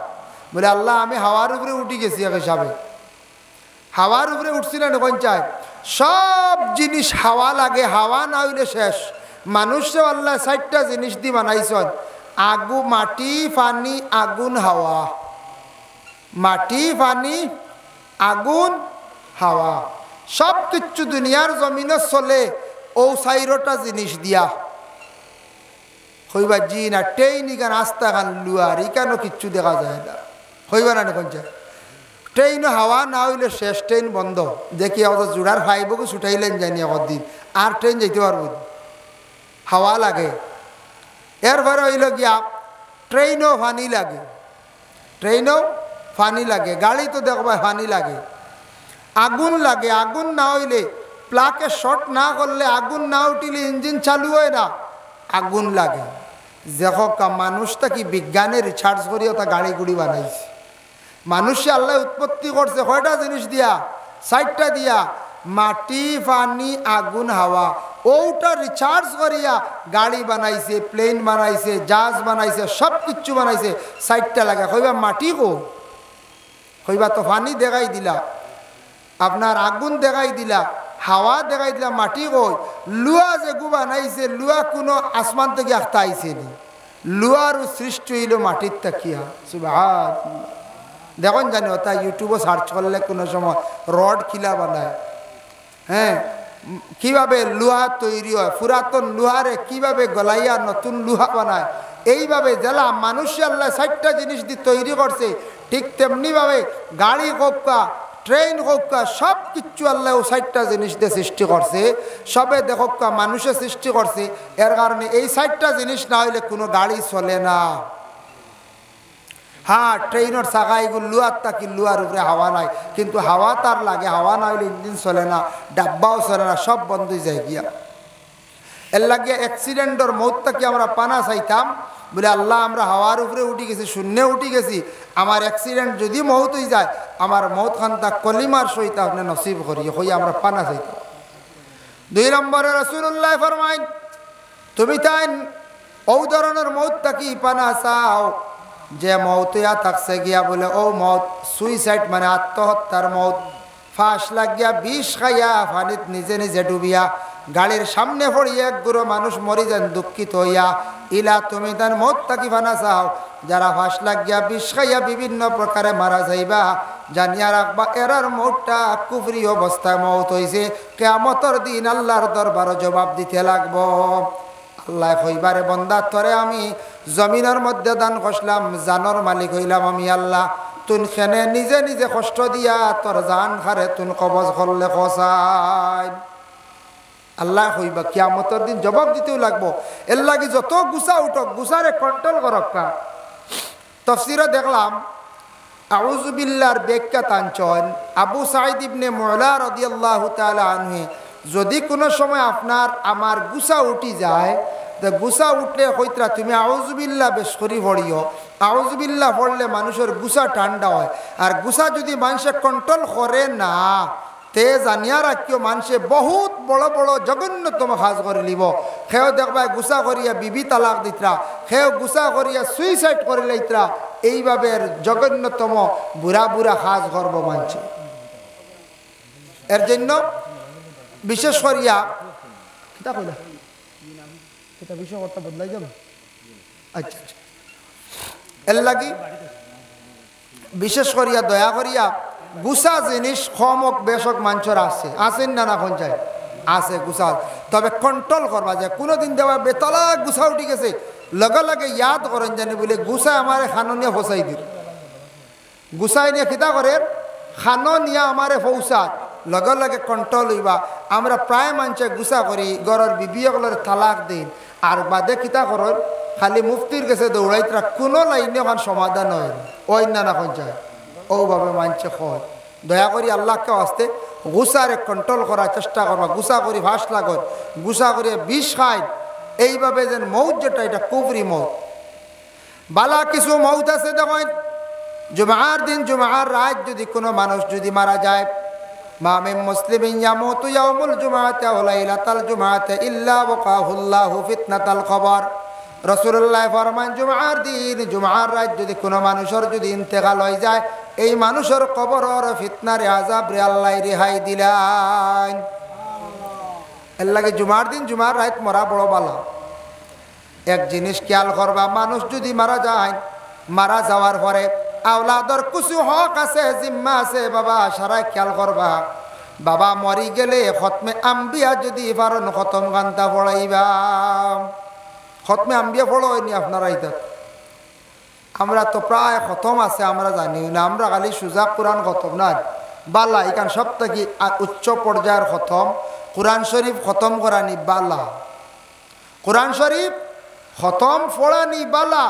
Speaker 1: বলে আল্লাহ আমি হাওয়ার উপরে উঠি গেছি, এক হিসাবে হাওয়ার উপরে উঠছি না পঞ্চায়েত, সব জিনিস হাওয়া লাগে, হাওয়া না হইলে শেষ। মানুষও আল্লাহ 4টা জিনিস দিয়ে বানাইছেন, আগু মাটি পানি আগুন হাওয়া, মাটি পানি আগুন হাওয়া, সব কিছু দুনিয়ার জমিনে চলে ও 4টা জিনিস দিয়া। হইবা জি না ট্রেন ইখান আস্তা খান লুয়ার ইখানো কিচ্ছু দেখা যায় না, হইবা না পঞ্চায়েত। ট্রেন হাওয়া না হইলে শেষ, ট্রেন বন্ধ। দেখি আমাদের জোড়ার ফাইবকে ছুটাইলেন জানি একদিন, আর ট্রেন যাইতে পারব, হাওয়া লাগে। এরপরে হইল গিয়া ট্রেনও পানি লাগে, ট্রেনও পানি লাগে, গাড়ি তো দেখবা পানি লাগে, আগুন লাগে, আগুন না হইলে প্লাকে শর্ট না করলে, আগুন না উঠিলে ইঞ্জিন চালু হয় না, আগুন লাগে। দেখো মানুষটা কি বিজ্ঞানের রিসার্চ করিও তা গাড়ি গুড়ি বানাইছে। মানুষে আল্লাহ উৎপত্তি করছে কয়টা জিনিস দিয়া, 4টা দিয়া, মাটি পানি আগুন হাওয়া। ওটা রিচার্জ করিয়া গাড়ি বানাইছে, প্লেন বানাইছে, জাহাজ বানাইছে, সব কিছু বানাইছে, 4টা লাগে। কইবা মাটি কো, কইবা তো পানি দেখাই দিলা, আপনার আগুন দেখাই দিলা, হাওয়া দেখাই দিলা, মাটি কই। লুয়া যেগু বানাইছে, লুয়া কোনো আসমান থেকে আখতা আইছে নি, লুয়ারও সৃষ্টি হইল মাটির তাকিয়া। সুবহানাল্লাহ। দেখুন জানি ওটা ইউটিউবে সার্চ করলে কোনো সময় রড কিলা বানায়, হ্যাঁ, কিভাবে লোহা তৈরি হয়, পুরাতন লোহারে কিভাবে গলাইয়া নতুন লোহা বানায়, এইভাবে জেলা মানুষে আল্লাহ 4টা জিনিস দিয়ে তৈরি করছে। ঠিক তেমনিভাবে গাড়ি হোকা, ট্রেন হোকা, সব কিছু আল্লাহ 4টা জিনিস দিয়ে সৃষ্টি করছে। সবে দেখোকা মানুষে সৃষ্টি করছে, এর কারণে এই 4টা জিনিস না হইলে কোনো গাড়ি চলে না। হ্যাঁ, ট্রেনের চাকা এগুলো লুয়ার থাকি, লুয়ার উপরে হাওয়া নাই, কিন্তু হাওয়া তার লাগে, হাওয়া না হইলে ইঞ্জিন চলে না, ডাব্বাও চলে না, সব বন্ধ হয়ে যায় গিয়া। এর লাগে অ্যাক্সিডেন্টর মৌত থাকি আমরা পানা চাইতাম, বলে আল্লাহ আমরা হাওয়ার উপরে উঠি গেছি, শূন্যে উঠি গেছি, আমার অ্যাক্সিডেন্ট যদি মৌত হয়ে যায়, আমার মৌত খান্তা কলিমার সহিত আপনি নসিব করি, হই আমরা পানা চাইতাম। 2 নম্বরে রাসূলুল্লাহ ফরমাইন, তুমি তাই ও ধরনের মৌত থাকি পানা চাও যে মৌতিয়া থাকছে গিয়া বলে ও মৌত সুইসাইড মানে আত্মহত্যার মৌত, ফাঁস লাগিয়া বিষ খাইয়া পানিত নিজে নিজে ডুবিয়া গাড়ির সামনে পড়িয়া এক গুরু মানুষ মরি যান দুঃখিত হইয়া, ইলা তুমি তার মৌত থাকি পানা চাও যারা ফাঁস লাগিয়া বিষ খাইয়া বিভিন্ন প্রকারে মারা যাইবা, জানিয়া রাখবা এরার মৌতটা কুফরি অবস্থায় মৌত হয়েছে, কিয়ামতের দিন আল্লাহর দরবারে জবাব দিতে লাগবো। আল্লাহ কইবারে বন্দা তরে আমি জমিনের মধ্যে দান করলাম, জানর মালিক হইলাম আমি আল্লাহ, তুন খেনে নিজে নিজে কষ্ট দিয়া তোর জান খারে তুন কবজ করলে খসাই। আল্লাহ কইবা কিয়ামতের দিন জবাব দিতেও লাগবো। এর লাগি যত গুছা উঠক, গুছারে কন্ট্রোল করক। তাফসীরে দেখলাম আউযু বিল্লাহর ব্যাখ্যা টানছেন আবু সাঈদ ইবনে মুআলা রাদিয়াল্লাহু তাআলা আনহু, যদি কোনো সময় আপনার আমার গুছা উঠি যায়, তো গুসা উঠলে কইতরা তুমি আউযুবিল্লাহ বেশ করি পড়িও। আউযুবিল্লাহ পড়লে মানুষের গুসা ঠান্ডা হয়। আর গুসা যদি মানুষে কন্ট্রোল করে না তে জানিয়া রাখিও মানুষে বহুত বড় বড় জঘন্যতম কাজ করে লিব। সেও দেখবা গুসা করিয়া বিবি তালাক দিতরা, সেও গুসা করিয়া সুইসাইড করে লইতরা। এইভাবে জঘন্যতম বুড়া বুড়া কাজ করব মানুষে। এর জন্য বিশেষ করিয়া কিতা কইলা এটা বিষয় কথা বদলাই যাবে। আচ্ছা আচ্ছা, এর লাগি বিশেষ করিয়া দয়া করিয়া গুসা জিনিস কমক বেশক মানুষের আছে, আছেন না না পঞ্চায়েত আছে গুসা, তবে কন্ট্রোল করবা যে কোনোদিন দেওয়া বেতলা গুসা উঠি গেছে লগে লগে ইয়াদ করেন জানি বলে গুসা আমার খানো নিয়ে ফসাই দিল। গুসাই নিয়ে খিতা করে খানো নিয়ে আমারে ফৌসাত লগে লগে কন্ট্রোল হইবা। আমরা প্রায় মানুষে গুসা করি ঘরের বিবিগুলোর তালাক দিন আর বাদে কিতা করেন খালি মুফতির কাছে দৌড়াইতরা, কোনো লাইনে ওখান সমাধান হয় ওই না না পঞ্চায়েত ওভাবে মানুষে হয়। দয়া করি আল্লাহকে আসতে গুসারে কন্ট্রোল করার চেষ্টা করবা। গুসা করি ভাস লাগর, গুসা করে বিষ খায় এইভাবে যেন মৌত যেটা এটা কুফরি মৌত। বালা কিছু মৌত আছে দেখেন, জুমার দিন জুমার রাত যদি কোনো মানুষ যদি মারা যায়, মা মিন মুসলিমিন ইয়ামুতু ইয়াউমুল জুমআতি ওয়া লাইলাতাল জুমআতি ইল্লা ওয়াকাহুল্লাহু ফিতনাতাল কবর। রাসূলুল্লাহ ফরমান জুমার দিন জুমার রাত যদি কোনো মানুষের যদি ইন্তেকাল হয়ে যায় এই মানুষের কবরের ফিতনার আযাব রে আল্লাহ রেহাই দিলেন। এর লাগে জুমার দিন জুমার রাত মরা বড় বালা। এক জিনিস খেয়াল করবা, মানুষ যদি মারা যায় মারা যাওয়ার পরে আওলাদর কিছু হক আছে জিম্মা আছে বাবা সারাই খেয়াল করবা। বাবা মরি গেলে খতমে আম্বিয়া যদি পারেন খতম গান্তা পড়াইবা। খতমে আম্বিয়া পড়াইনি আপনারা এটা আমরা তো প্রায় খতম আছে আমরা জানি না, আমরা খালি সুজা কোরআন খতম না বালা এখান সব থেকে উচ্চ পর্যায়ের খতম কোরআন শরীফ খতম করানি বালা। কোরআন শরীফ খতম পড়ানি বালা,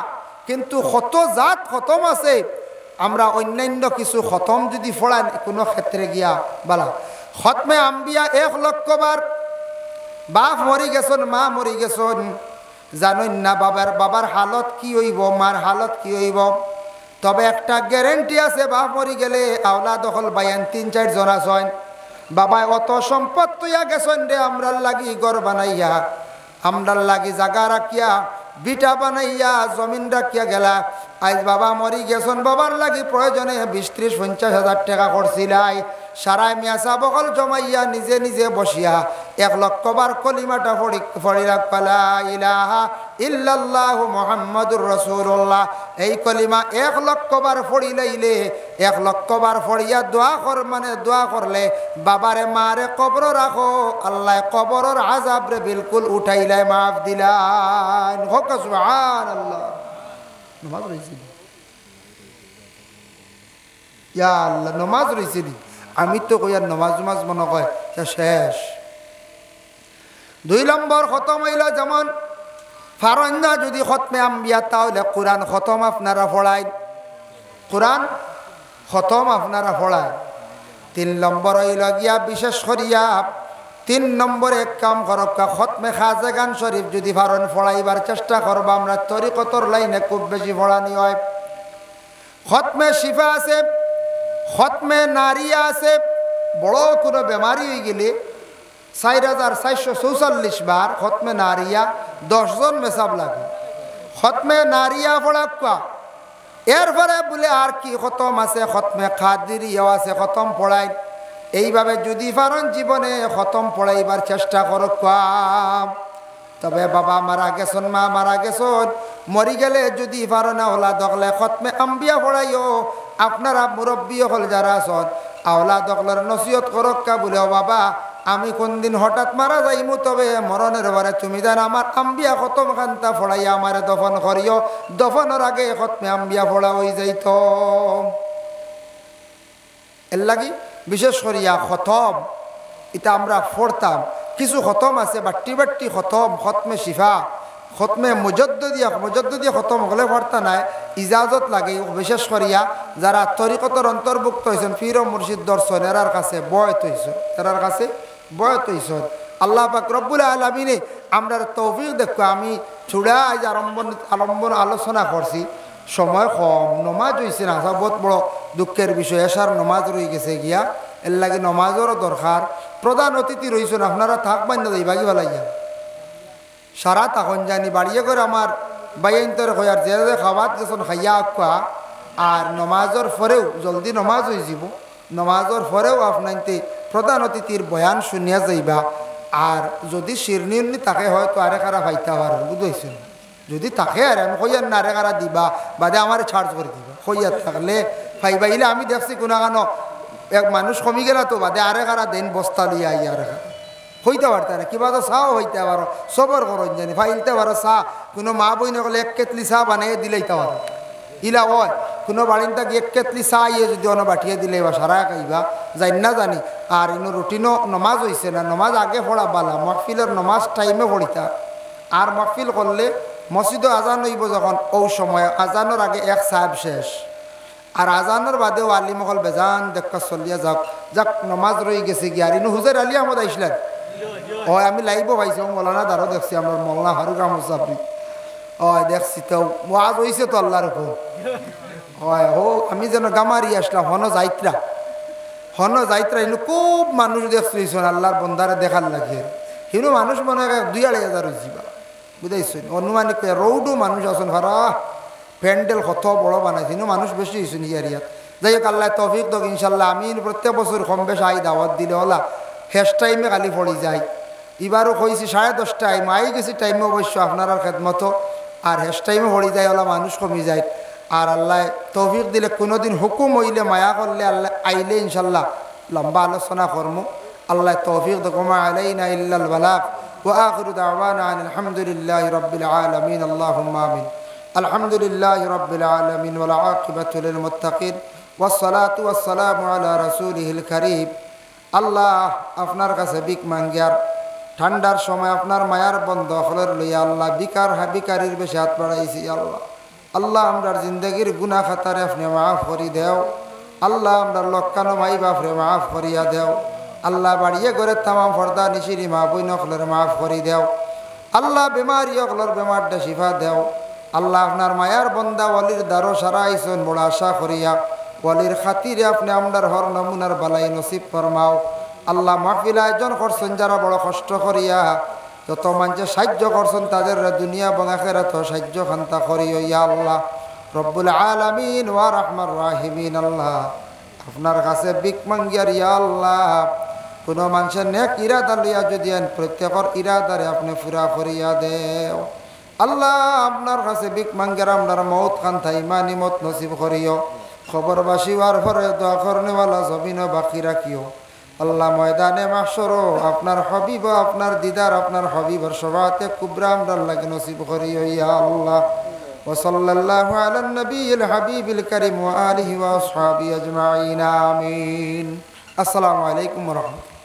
Speaker 1: কিন্তু কত জাত খতম আছে আমরা অন্যান্য কিছু খতম যদি পড়ান কোনো ক্ষেত্রে গিয়া বালা। খতমে আম্বিয়া 1 লক্ষ বার। বাপ মরি গেছন মা মরি গেছন জানেন না বাবার হালত কি হইব মার হালত কি হইব। তবে একটা গ্যারেন্টি আছে, বাপ মরি গেলে আওলা দখল বাইয়ান 3-4 জন আছেন। বাবায় অত সম্পদ তৈয়া গেছেন রে আমরার লাগি ঘর বানাইয়া, আমরার লাগি জাগা রাখিয়া, বিটা বানাইয়া জমিন রাখিয়া গেলা। আজ বাবা মরি গেছেন, বাবার লাগি প্রয়োজনে 20-30-50 হাজার টাকা করছিলাই। সারাই মিয়াসা বকল জমাইয়া নিজে নিজে বসিয়া 1 লক্ষ বার কলিমাটা পড়ি রাখবা লা ইলাহা ইল্লাল্লাহু মুহাম্মাদুর রাসূলুল্লাহ। এই কলিমা 1 লক্ষ বার পড়ি লইলে 1 লক্ষ বার পড়িয়া দোয়া কর মানে দোয়া করলে বাবারে মারে কবর রাখো, আল্লাহ কবরের আযাব রে বিলকুল উঠাইলাই মাফ দিলান। হোক সুবহানাল্লাহ। নামাজ রইছি ইয়া আল্লাহ, নামাজ রইছি আমি তো কই আর নামাজ নামাজ মনে কয় শেষ। 2 নম্বর খতম হইল যেমন ফারন্দা যদি খতমে আম্বিয়া তাহলে কোরআন খতম আপনারা পড়াই, কোরআন খতম আপনারা পড়ায়। 3 নম্বর হইল গিয়া বিশেষ করিয়া 3 নম্বরে এক কাম করক্কা খতমে খাজেগান শরীফ যদি ফারন পড়াইবার চেষ্টা করবা। আমরা তরিকতর লাইনে খুব বেশি পড়ানি হয়। খতমে শিফা আছে, খতমে নারিয়া আছে। বড় কোনো বেমারি হয়ে গেলে 4444 বার খতমে নারিয়া 10 জন মেসাব লাগে। খতমে নারিয়া পড়াক্কা এরপরে বলে আর কি খতম আছে, খতমে কাদিরিয়াও আছে খতম পড়াই। এইভাবে যদি পারেন জীবনে খতম পড়াইবার চেষ্টা করক্কা। তবে বাবা মারা গেছেন মা মারা গেছেন মরি গেলে যদি পারো না ওলা দখলে খতমে আম্বিয়া পড়াইও। আপনারা মুরব্বী হল যারা আছেন আওলা দখলের নসিহত করক্কা বলে বাবা আমি কোন দিন হঠাৎ মারা যাইমু, তবে মরণের বারে তুমি জান আমার আম্বিয়া খতম খান্তা পড়াইয়া আমারে দফন করিও। দফনের আগে খতমে আম্বিয়া পড়া হয়ে যাইত। এর লাগি বিশেষ করিয়া খতম এটা আমরা পড়তাম। কিছু খতম আছে বাট্টি বাট্টি খতম, খতমে শিফা, খতমে মুজদ্দদিয়া খতম হলে পড়তা নাই ইজাজত লাগে। বিশেষ করিয়া যারা তরিকতর অন্তর্ভুক্ত হয়েছেন পীর ও মুর্শিদ দর্শন এরার কাছে বয়ত হয়েছেন, এরার কাছে বয়ত হয়েছেন। আল্লাহ পাক রব্বুল আলামিনে আমরা তৌফিক দেখো। আমি ছুড়া আজ আলম্বন আলোচনা করছি, সময় কম, নমাজ হয়েছে না, বহুত বড় দুঃখের বিষয়। এসার নমাজ রয়ে গেছে গিয়া, এর লাগে নমাজেরও দরকার। প্রধান অতিথি রয়েছেন, আপনারা থাকবেন না যাইবা গিয়ে লাইয়া সারা তখন জানি বাড়িয়ে করে আমার বাইন্তরে হইয়ার যে খাবার গেছেন খাইয়া আঁকা। আর নমাজের পরেও জলদি নমাজ হয়ে যাব, নমাজের পরেও আপনাইতে প্রধান অতিথির বয়ান শুনিয়া যাইবা। আর যদি শিরনি তাকে হয়তো আরে খারা পাইতে পার বুঝেছেন, যদি তাকে আর আমি কইয়ার না আরে খারা দিবা বাদে আমার ছাড় করে দিবা, কইয়ার থাকলে পাইবাইলে আমি দেখছি কোনো কেন এক মানুষ কমি গেল তো বাদে আরে খারা দেন বস্তা লিয়ে আই আরে খারা হইতে পারতে না, কিবা তো চাও হইতে পারো, সবর করন জানি ফাইলতে পারো চাহ। কোনো মা বই নকলে এক কেতলি চাহ বানিয়ে দিলেইতে পারো, ইলা হয় কোনো বাড়ির তাকে এক কেতলি চাহ ইয়ে যদি অন্য বাটিয়ে দিলে বা সারা খাইবা যাই না জানি। আর ইনো রুটিনও নমাজ হয়েছে না, নমাজ আগে পড়া বালা, মহফিলের নমাজ টাইমে পড়িতা। আর মহফিল করলে মসজিদও আজান হইব যখন ও সময় আজানোর আগে এক সাহেব শেষ, আর আজানোর বাদেও আলিমকল বেজান দেখা চলিয়া যাক যাক নমাজ রয়ে গেছে গিয়ে। আর ইনো হুজের আলী আহমদ আইসলেন, হয় আমি লাইভও পাইছি, মৌলানা দ্বারও দেখছি, আমার মৌলানা ফারুক আহমদ সাহেব হয় দেখছি। তো ওয়াজ হয়েছে তো আল্লাহর হুকুম হয়। হো আমি যেন গামারি আসলাম হন যাইত্রা ইনু খুব মানুষ দেখছেন আল্লাহর বন্দারে দেখার লাগে। হিনু মানুষ মনে হয় 2,500 হয়েছি বা বুঝাইছেন, অনুমানিক রৌডও মানুষ আছেন ভাড়া, প্যান্ডেল কত বড় বানাইছে, ইনু মানুষ বেশি হয়েছেন ইয়ারিয়াত। যাই হোক আল্লাহ তৌফিক তো ইনশাল্লাহ। আমি প্রত্যেক বছর কম বেশ আই দাওয়াত দিলে হলা শেষ টাইমে খালি পড়ি যায়। এবারও কইছি 10:30 আই গেছি টাইমে অবশ্য আপনার খেদমত, আর শেষ টাইমে পড়ি যায় হলা মানুষ কমি যায়। আর আল্লাহ তৌফিক দিলে কোনোদিন হুকুম হইলে মায়া করলে আল্লাহ আইলে ইনশাল্লাহ লম্বা আলোচনা করবো। আল্লাহ তৌফিক দকুমা আলাইনা ইল্লাল বালাগ ওয়া আখিরু দাওয়ানা আলহামদুলিল্লাহি রাব্বিল আলামিন। আল্লাহুম্মা আমিন। আলহামদুলিল্লাহি রাব্বিল আলামিন ওয়াল আকিবাতু লিল মুত্তাকিন ওয়াস সালাতু ওয়াস সালামু আলা রাসূলিহিল কারীম। আল্লাহ আপনার কাছে বিক মাঙ্গিয়ার ঠান্ডার সময় আপনার মায়ার বন্ধ হলের লইয়া আল্লাহ বিকারির বেশি হাত বাড়াইছি। আল্লাহ আমরার জিন্দগির গুনাহ খাতারে আপনি মাফ করি দেও। আল্লাহ আমরার লক্কানো মাই বাপরে মাফ করিয়া দেও। আল্লাহ বাড়িয়ে করে তামাম ফর্দা নিশিরি মা বই নকলের মাফ করি দেও। আল্লাহ বেমারি অকলর বেমারটা শিফা দেও। আল্লাহ আপনার মায়ার বন্দা ওয়ালির দ্বারো সারা আইসন বড় আশা করিয়া ওয়ালির খাতিরে আপনি আমরার হর নমুনার বালাই নসিব ফরমাও। আল্লাহ মাহফিল আয়োজন করছেন যারা বড় কষ্ট করিয়া, যত মানুষে সাহায্য করছেন তাদের দুনিয়া এবং আখিরাত সাহায্য খান্তা করিও ইয়া আল্লাহ রব্বুল আলামিন ওয়া রাহমার রাহিমিন। আল্লাহ আপনার কাছে বিক মাঙ্গিয়ার ইয়া আল্লাহ কোনো মানুষের নেক ইরাদা লইয়া যদি প্রত্যেকের ইরাদারে আপনি পুরা করিয়া দেও। আল্লাহ আপনার কাছে বিক মাঙ্গিয়ার আপনার মৌত খান্তা ইমানি মত নসিব করিও। খবরবাসী হওয়ার পরে দোয়া করনেওয়ালা জমিনও বাকি রাখিও। আল্লাহ ময়দানে মাহশরও আপনার হবিব আপনার দিদার আপনার হবিবর সবাতে কুবরা আমরার লাগে নসিব করিও ইয়া আল্লাহ। ওয়াসাল্লাল্লাহু আলান নবিয়িল হাবিবিল কারীম ওয়া আলিহি ওয়া আসহাবিহি আজমাইন আমিন। আসসালামু আলাইকুম ওয়া রাহমাতুল্লাহ।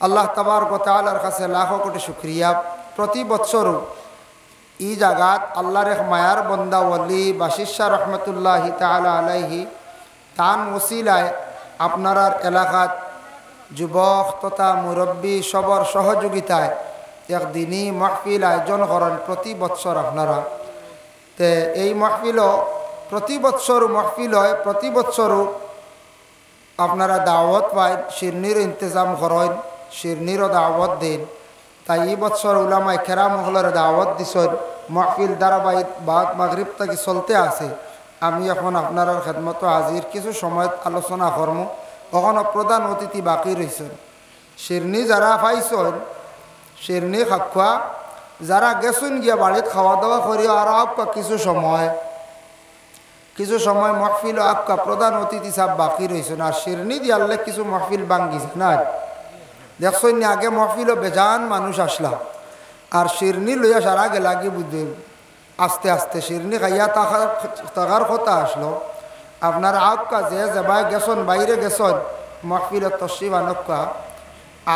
Speaker 1: আল্লাহ তাবারক ওয়া তাআলার কাছে লাখো কোটি শুকরিয়া। প্রতি বছর এই জায়গাত আল্লাহর এক মায়ার বন্দা ওয়ালি বাশির শাহ রহমতুল্লাহি তাআলা আলাইহি তান ওসিলায় আপনার এলাকাত যুবক তথা মুরব্বী সবর সহযোগিতায় একদিনই মাহফিল আয়োজন করেন প্রতি বৎসর আপনারা। তে এই মাহফিলও প্রতি বৎসর মাহফিল হয়, প্রতি বৎসরও আপনারা দাওয়াত পায়, শিরনির ইন্তজাম করেন, শিরনিরও দাওয়াত দেন। তাই এই বছর উলামায়ে কেরাম হলের দাওয়াত দিছেন। মাহফিল ধারাবাহিক বাদ মাগরিব থেকে চলতে আছে। আমি এখন আপনার খেদমত হাজির কিছু সময় আলোচনা করব। কখনো প্রধান অতিথি বাকি রয়েছেন, শিরনি যারা পাইছেন শিরনি খাওয়া, যারা গেছেন গিয়া বাড়িতে খাওয়া দাওয়া করি আর আপকা কিছু সময় মাহফিল আপকা প্রধান অতিথি সব বাকি রয়েছেন। আর শিরনি দিয়ালে কিছু মাহফিল ভাঙ্গিছে না, দেখছেন না আগে মাহফিলও বেজান মানুষ আসলা, আর শিরনি লইয়া সারা গেলা কি বুঝবে আস্তে আস্তে শিরনি খাইয়া টাকার কথা আসলো। আপনার আপকা যে যাবাই গেছেন বাইরে গেছেন মাহফিলের তশরিফ আনকা।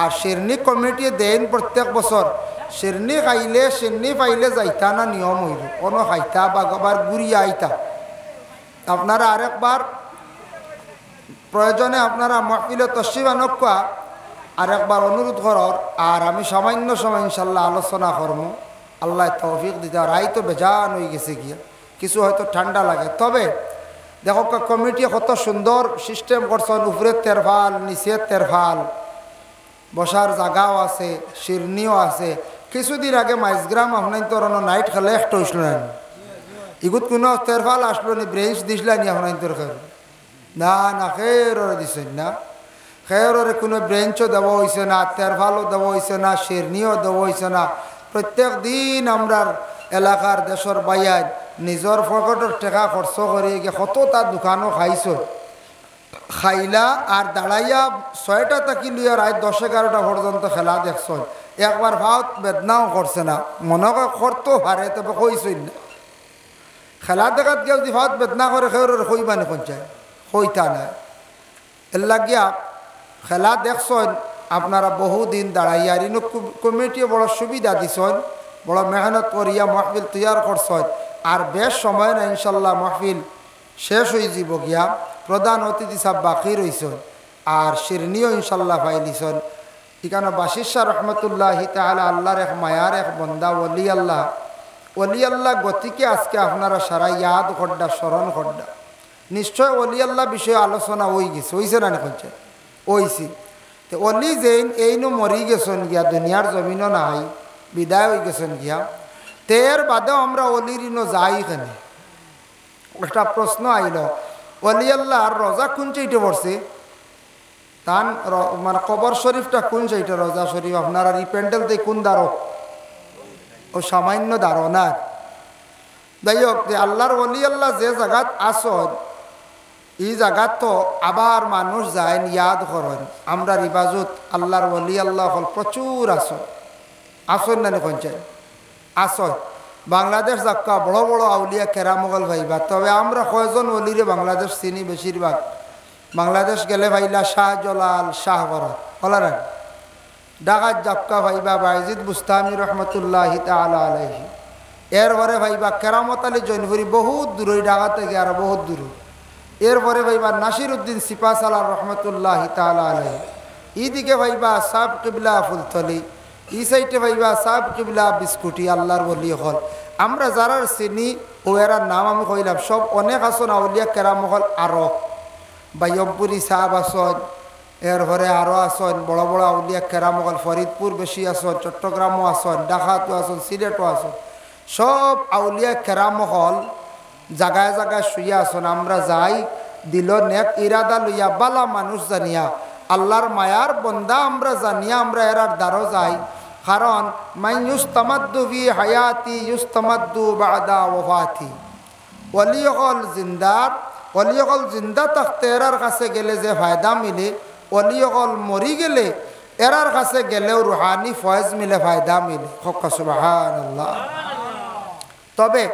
Speaker 1: আর শিরনি কমিটি দেন প্রত্যেক বছর শিরনি খাইলে শিরনি পাইলে যাইতা না নিয়ম হইল কোনো খাইতা বা গবার গুড়িয়া আইতা। আপনারা আরেকবার প্রয়োজনে আপনারা মাহফিলে তশরিফ আনকা আর একবার অনুরোধ করার আর আমি সামান্য সময় ইনশাল্লাহ আলোচনা করব আল্লাহ তৌফিক দিতে। রাই তো বেজান হয়ে গেছে গিয়া, কিছু হয়তো ঠান্ডা লাগে। তবে দেখো কমিটি কত সুন্দর সিস্টেম করছেন, উপরে তেরফাল নিচে তেরফাল, বসার জায়গাও আছে, শিরনিও আছে। কিছুদিন আগে মাইজগ্রাম আপনার তো নাইট খেলে একটা হয়েছিল না, ইগুত কোনো তেরফাল আসলো নি, ব্রেঞ্চ দিসলা নি আপনার তোর না না, খেয়েরে দিছেন না, খেয়েরে কোনো ব্রেঞ্চও দেওয়া হয়েছে না, তেরফালও দেওয়া হয়েছে না, শিরনিও দেওয়া হয়েছে না। প্রত্যেক দিন আমরা এলাকার দেশের বাইয়ায় নিজের পকেটের টাকা খরচ করে গিয়ে কত তার দোকানও খাইছ, খাইলা আর দাঁড়াইয়া 6টা থাকি লইয়া রাত 10-11টা পর্যন্ত খেলা দেখছ। একবার ভাত বেদনাও করছে না, মনে করতো হারে, তবে কইসই না। খেলা দেখাত গিয়ে যদি ভাত বেদনা করে খেয়ে কইবানি পঞ্চায়েত কইতা না। এর লাগিয়া খেলা দেখছেন আপনারা বহুদিন দাঁড়াইয়া, ইনো কমিটিও বড় সুবিধা দিছেন, বড় মেহনত করিয়া মাহফিল তৈয়ার করছেন। আর বেশ সময় না ইনশাল্লাহ মাহফিল শেষ হয়ে যাব গিয়া। প্রধান অতিথি সব বাকি রয়েছেন আর শিরনিও ইনশাল্লাহ পাইলিছেন। এখানে বাশির শাহ রহমতুল্লাহ তাআলা আল্লাহর এক মায়ার এক বন্দা ওলি আল্লাহ গতিকে আজকে আপনারা সারা ইয়াদ করডা, স্মরণ করডা। নিশ্চয় ওলি আল্লাহ বিষয়ে আলোচনা হয়ে গেছে, হয়েছে না কইছে ওইছি। তো অলি যেইন এইনো মরি গেছেন গিয়া, দুনিয়ার জমিনও নাই, বিদায় হয়ে গেছেন গিয়া। তের বাদেও আমরা অলির ইনো যাই কেন, একটা প্রশ্ন আইল, অলি আল্লাহর রোজা কোন চাইতে পড়ছে? তান মানে কবর শরীফটা কোন চাইটা রোজা শরীফ? আপনারা রিপেন্ডেল দিয়ে কোন দ্বারো? ও সামান্য দ্বারো না। যাই হোক, যে আল্লাহর অলি আল্লাহ যে জায়গাত আসন, এই জায়গাত তো আবার মানুষ যায় ইয়াদ করেন। আমরা রিবাজত আল্লাহর অলি আল্লাহ হল প্রচুর আসন না পঞ্চায়েত আসন। বাংলাদেশ যাক্কা বড় বড় আউলিয়া কেরামগল ভাইবা, তবে আমরা কয়জন অলিরে বাংলাদেশ চিনি? বেশিরভাগ বাংলাদেশ গেলে ভাইলা শাহজালাল, শাহবরত বলারেন। ঢাকার যাক্কা ভাইবা বাইজিদ বুস্তামি রহমতুল্লাহ তাআলা আলাইহি। এরপরে ভাইবা কেরামত আলী জৈনপুরি, বহুত দূর, ঢাকা থেকে আর বহুত দূর। এরপরে ভাইবা নাসির উদ্দিন সিপাসালার রহমতুল্লাহ তাআলা আলাইহি। এইদিকে ভাইবা সাব কিবলা ফুলতলি, এই সাইডে ভাইবা সাব কিবলা বিস্কুটি, আল্লাহর ওলি হল। আমরা যারা চিনি ও এরার নাম আমি কইলাম, সব অনেক আসন আউলিয়া কেরাম হল। আরো বাইয়মপুরি সাহাব আসন, এরপরে আরও আসন বড় বড় আউলিয়া কেরাম হল। ফরিদপুর বেশি আসন, চট্টগ্রামও আসন, ঢাকাতো আসন, সিলেটও আসন। সব আউলিয়া কেরাম হল জায়গায় জায়গায় শুইয়া আসন। আমরা যাই দিল নেক ইরাদা লইয়া, বালা মানুষ জানিয়া, আল্লাহর মায়ার বন্দা আমরা জানিয়া আমরা এরার দ্বারও যাই। কারণ মাই ইউস্তামাদ্দু ফি হায়াতি ইউস্তামাদ্দু বাদা ওয়াফাতি। ওলি হল জিন্দার, ওলি হল জিন্দা থাকতে এরার কাছে গেলে যে ফায়দা মিলে, ওলি হল মরি গেলে এরার কাছে গেলেও রুহানি ফয়েজ মিলে, ফায়দা মিলে। হক্কা সুবহানাল্লাহ। তবে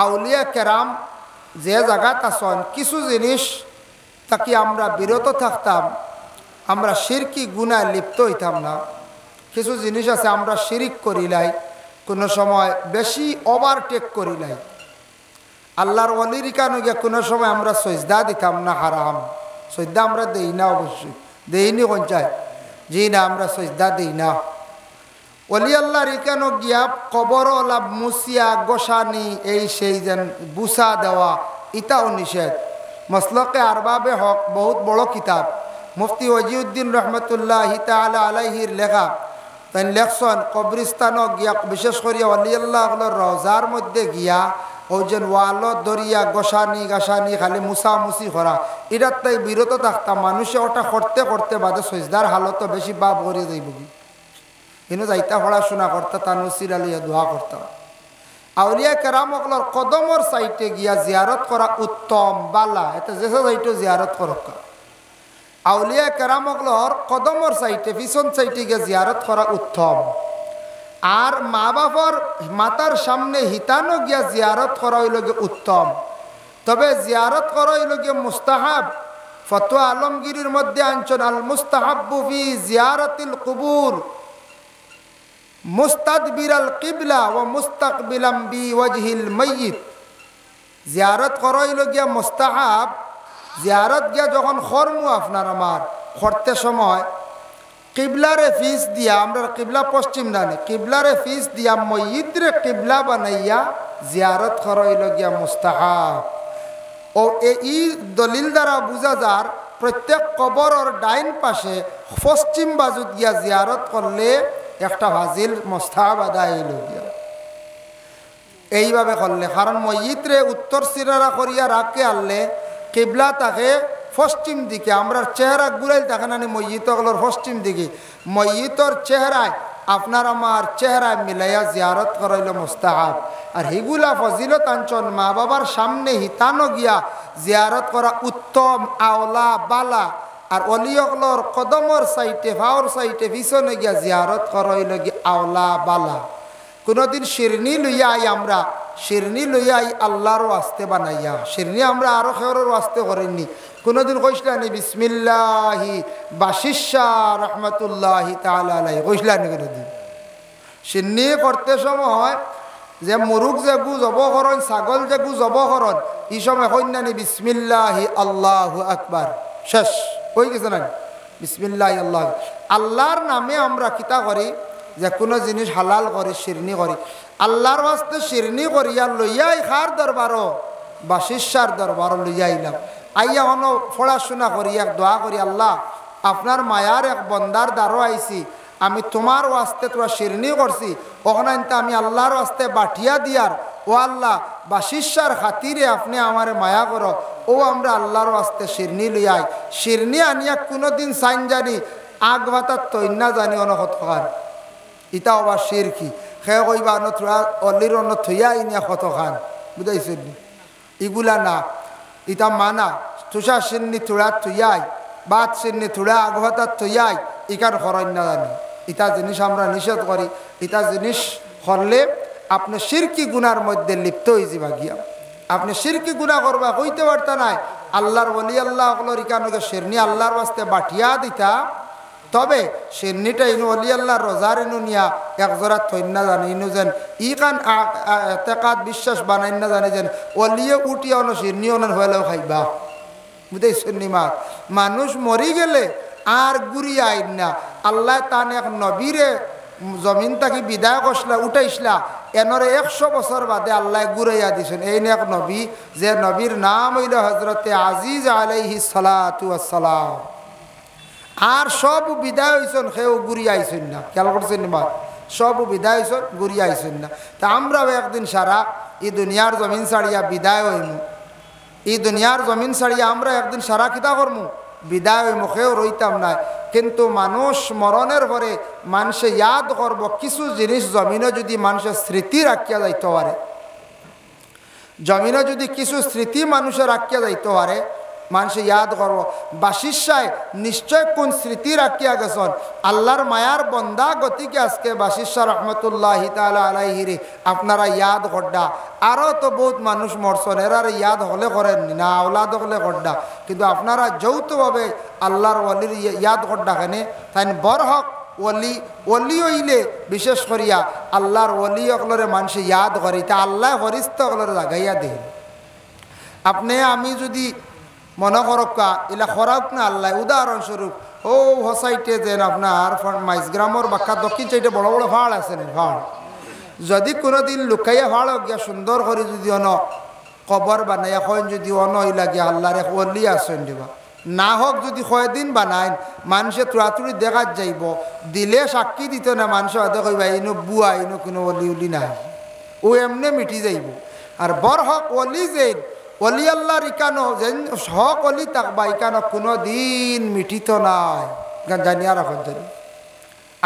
Speaker 1: আউলিয়া কেরাম যে জায়গাত আসন, কিছু জিনিস তাকে আমরা বিরত থাকতাম, আমরা শিরকি গুনায় লিপ্ত হইতাম না। কিছু জিনিস আছে আমরা শিরিক করিলাই, কোনো সময় বেশি ওভারটেক করিলাই। আল্লাহর ওলির কারণে গিয়ে কোনো সময় আমরা সজদা দিতাম না, হারাম। সজদা আমরা দেই না, অবশ্যই দেইনি কোন চাই, জি না, আমরা সজদা দেই না। অলি আল্লাহর ইকানো গিয়া কবর লাভ মুসিয়া গোসানি, এই সেই যেন বুসা দেওয়া, ইটাও নিষেধ। মসলকে আরবাবে হক বহুত বড় কিতাব, মুফতি ওয়াজিউদ্দিন রহমতুল্লাহ তাআলা আলাইহির লেখা। তাই লেখছেন কবরিস্তানও গিয়া, বিশেষ করিয়া অলি আল্লাহর রওজার মধ্যে গিয়া ও যেন ওয়ালত দরিয়া গোসানি গাসানি খালি মুসামুসি করা, এটার তাই বিরত থাকতাম। মানুষে ওটা করতে করতে বাদে সজদার হালত বেশি বাপ করে যাইব, কিন্তু যাইতা পড়াশোনা করতে তানুসির আলিয়া দোয়া করতাম। আউলিয়া কেরামকলর কদমর সাইটে গিয়া জিয়ারত করা উত্তম, বালা। এটা যে সাইটে জিয়ারত করক, আউলিয়া কেরামকলর কদমর সাইটে, পিছন সাইটে গিয়া জিয়ারত করা উত্তম। আর মা বাবার মাতার সামনে হিতানো গিয়া জিয়ারত করা হইল গিয়ে উত্তম। তবে জিয়ারত করা হইল গিয়ে মুস্তাহাব। ফতোয়া আলমগীরের মধ্যে আনছেন, আল মুস্তাহাব্বু ফি জিয়ারাতিল কুবুর মুস্তাদবিরাল কিবলা ও মুস্তাকবিলাম বি ওয়াজহিল মাইয়িত। জিয়ারত করা হইল গিয়া মুস্তাহাব, জিয়ারত গিয়া যখন খরমু আপনার আমার করতে সময় কিবলারে ফিস দিয়া, আমরা কিবলা পশ্চিম জানি, কিবলারে ফিস দিয়া মসজিদরে কিবলা বানাইয়া জিয়ারত করইল গিয়া মুস্তাহাব। ও এই দলিল দ্বারা বুঝা যার প্রত্যেক কবরের ডাইন পাশে পশ্চিম বাজুত গিয়া জিয়ারত করলে একটা ফাজিল মুস্তাহাব আদায় হইল গিয়া এইভাবে করলে। কারণ মসজিদরে উত্তর সিরারা করিয়া রাখে আনলে কিবলা তাকে পশ্চিম দিকে, আমরা চেহারা ঘুরাই থাকে না মসজিদগুলোর পশ্চিম দিকে, মসজিদর চেহারায় আপনার আমার চেহারায় মিলাইয়া জিয়ারত করাইল মুস্তাহাব। আর হিগুলা ফজিলত আঞ্চল মা বাবার সামনে হিতানো গিয়া জিয়ারত করা উত্তম, আওলা, বালা। আর অলিয়কলর কদমর সাইটে ভাওর সাইটে পিছনে গিয়া জিয়ারত করাইল গিয়া আওলা, বালা। কোনোদিন শিরনি লইয়া আই, আমরা শিরনি লইয়া আই আল্লাহর ওয়াস্তে বানাইয়া, শিরনি আমরা আরো খেয়রের ওয়াস্তে করেননি। কোনোদিন কইসলানি বিসমিল্লাহি বাশিশা রহমতুল্লাহি তাআলা আলাইহি, কইসলানি কোনোদিন? শিরনি করতে সময় যে মুরুগ যে গু জব করন, ছাগল যে গু জব করন, এই সময় কইনানি বিসমিল্লাহি আল্লাহু আকবার, শেষ হয়ে গেছে না? বিসমিল্লাহি আল্লাহ, আল্লাহর নামে আমরা কিতা করি, যে কোনো জিনিস হালাল করি, শিরনি করি, আল্লাহর ওয়াস্তে শিরনি করিয়া লইয়াই খার দরবারও বা শিষ্যার দরবারও লইয়া আইলাম। আইয়া হন পড়াশোনা করি, এক দোয়া করি, আল্লাহ আপনার মায়ার এক বন্দার দ্বারও আইছি, আমি তোমার ওয়াস্তে তোরা শিরনি করছি, ওখানে আমি আল্লাহর ওয়াস্তে বাটিয়া দিয়ার, ও আল্লাহ বা শিষ্যার খাতিরে আপনি আমার মায়া করো। ও আমরা আল্লাহর ওয়াস্তে শিরনি লইয়াই, শিরনি আনিয়া কোনোদিন সাইন জানি আগ ভাতার তৈন্যা জানি অনহত খান, ইটা আবার শিরকি সে কইবা অন্য থোড়া অলির অন্য থইয়া ইনিয়া কত খান, বুঝাইছে? ইগুলা না, ইটা মানা তুষা সিন্নি থোড়া থইয়াই, বাদ সিন্নি থোড়া আগভাতার থইয়াই, ইকার খরণ্য জানি। ইটা জিনিস আমরা নিষেধ করি। ইটা জিনিস করলে আপনি শিরকি গুনার মধ্যে লিপ্ত হয়ে যাবা গিয়া, আপনি শিরকি গুনাহ করবা কইতে পারতা নাই। আল্লাহর ওলি আল্লাহ হলো ইকানকে শিরনি আল্লাহর বাস্তে বাটিয়া দিতা, তবে শিরনিটা ইনু অলি আল্লাহর রোজার ইনু নিয়া একজোড়া থইন্না জানে, ইনু যেন ইকান এতেকাত বিশ্বাস বানাই না জানে যেন অলিয়ে উঠিয়া অন শিরনি অনন হইলেও খাইবা, বুঝেছেন? নিমাত মানুষ মরি গেলে আর গুড়ি আইন না। আল্লাহ তান এক নবীরে জমিন তাকে বিদায় করছিলা, উঠাইছিলা, এনরে 100 বছর বাদে আল্লাহ ঘুরাইয়া দিছেন। এই এক নবী, যে নবীর নাম হইল হজরতে আজিজ আলাইহিস সালাতু ওয়াস সালাম। আর সব বিদায় হয়েছেন, সেও ঘুরি আইছেন না, খেয়াল করছেন না? সব বিদায় হয়েছেন, ঘুরি আইছেন না। তা আমরাও একদিন সারা এই দুনিয়ার জমিন ছাড়িয়া বিদায় হইমু, এই দুনিয়ার জমিন ছাড়িয়া আমরা একদিন সারা কিতা করমু, বিদায় হইমু, সেও রইতাম না। কিন্তু মানুষ মরণের পরে মানুষে ইয়াদ করব কিছু জিনিস, জমিনে যদি মানুষের স্মৃতি রাখিয়া যাইতে পারে, জমিনে যদি কিছু স্মৃতি মানুষের রাখিয়া যাইতে পারে, মানুষে ইয়াদ করব। বাশিষ্যায় নিশ্চয় কোন স্মৃতি রাখিয়া গেছেন, আল্লাহর মায়ার বন্দা গতিকে আজকে বাশিষ্যা রহমতুল্লাহি তাআলা আলাইহিরে আপনারা ইয়াদ করডা। আরও তো বহুত মানুষ মরছেন, এরার ইয়াদ হলে করেননি না, আওলাদ হলে করডা, কিন্তু আপনারা যৌথভাবে আল্লাহর ওলির ইয়াদ করডা কেনে তাই বরহক ওলি, ওলি হইলে বিশেষ করিয়া আল্লাহর ওলি অকলরে মানুষে ইয়াদ করে, তা আল্লাহ ফরিস্ত অকলরে জাগাইয়া দেন। আপনি আমি যদি মনে করক্কা এলা খরাক না আল্লাহ, উদাহরণস্বরূপ ও হসাইটে যেন আপনার মাইজগ্রামর বাক্কা দক্ষিণ সাইডে বড় বড় ভাড় আছে না, ভাড় যদি কোনোদিন লুকাইয়া ভাড় গিয়া সুন্দর করে যদি অন কবর বানাইয়া কয়েন যদি অন লাগিয়া আল্লাহর এক ওলি আসেন দিবা, না হোক যদি কয়দিন বানাইন মানুষে তুড়াতুড়ি দেখাত যাইব, দিলে সাক্ষী দিত না, মানুষ হয়তো কইবা ইনো বুয়া, ইনো কোনো অলি উলি নাই, ও এমনি মিটি যাইব। আর বর হক অলি যে অলি আল্লাহর ইকানো যেন হক অলি থাকবা, ইকানো কোনো দিন মিটিত নাই, জানিয়া রাখুন। জানি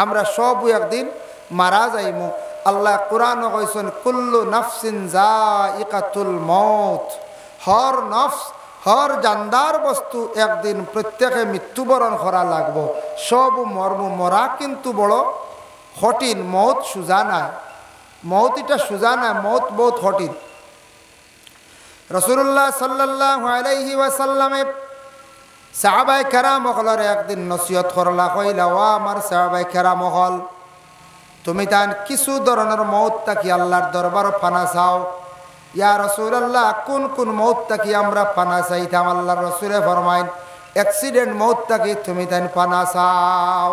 Speaker 1: আমরা সব একদিন মারা যাইম। আল্লাহ কোরআন কইছেন কুল্লু নাফসিন যায়িকাতুল মউত, হর নফস, হর জানদার বস্তু একদিন প্রত্যেকে মৃত্যুবরণ করা লাগবো। সব মর্ম মরা কিন্তু বড় কঠিন, মৌত সোজা নাই, মৌত এটা সোজা নাই, মৌত বহুত কঠিন। রাসূলুল্লাহ সাল্লাল্লাহু আলাইহি ওয়াসাল্লামে সাহাবায়ে কেরাম হলরে একদিন নসিহত করলা, কইলা ও আমার সাহাবায়ে কেরাম হল, তুমি তান কিছু ধরনের মৌত তাকি আল্লাহর দরবার ফানা চাও, ইয়া রাসূলুল্লাহ কোন কোন মউতটা কি আমরা পানা চাইতাম? আল্লাহর রাসূলে ফরমাইন অ্যাক্সিডেন্ট মউতটা কি তুমি তাই পানা চাও?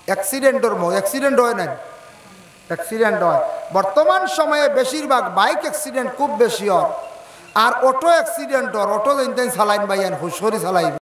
Speaker 1: অ্যাক্সিডেন্ট হয় না, অ্যাক্সিডেন্ট হয় বর্তমান সময়ে বেশিরভাগ বাইক অ্যাক্সিডেন্ট খুব বেশি হয়, আর অটো অ্যাক্সিডেন্ট হয়। অটো চালাইন ভাইয়ান হুশরি চালাইবে।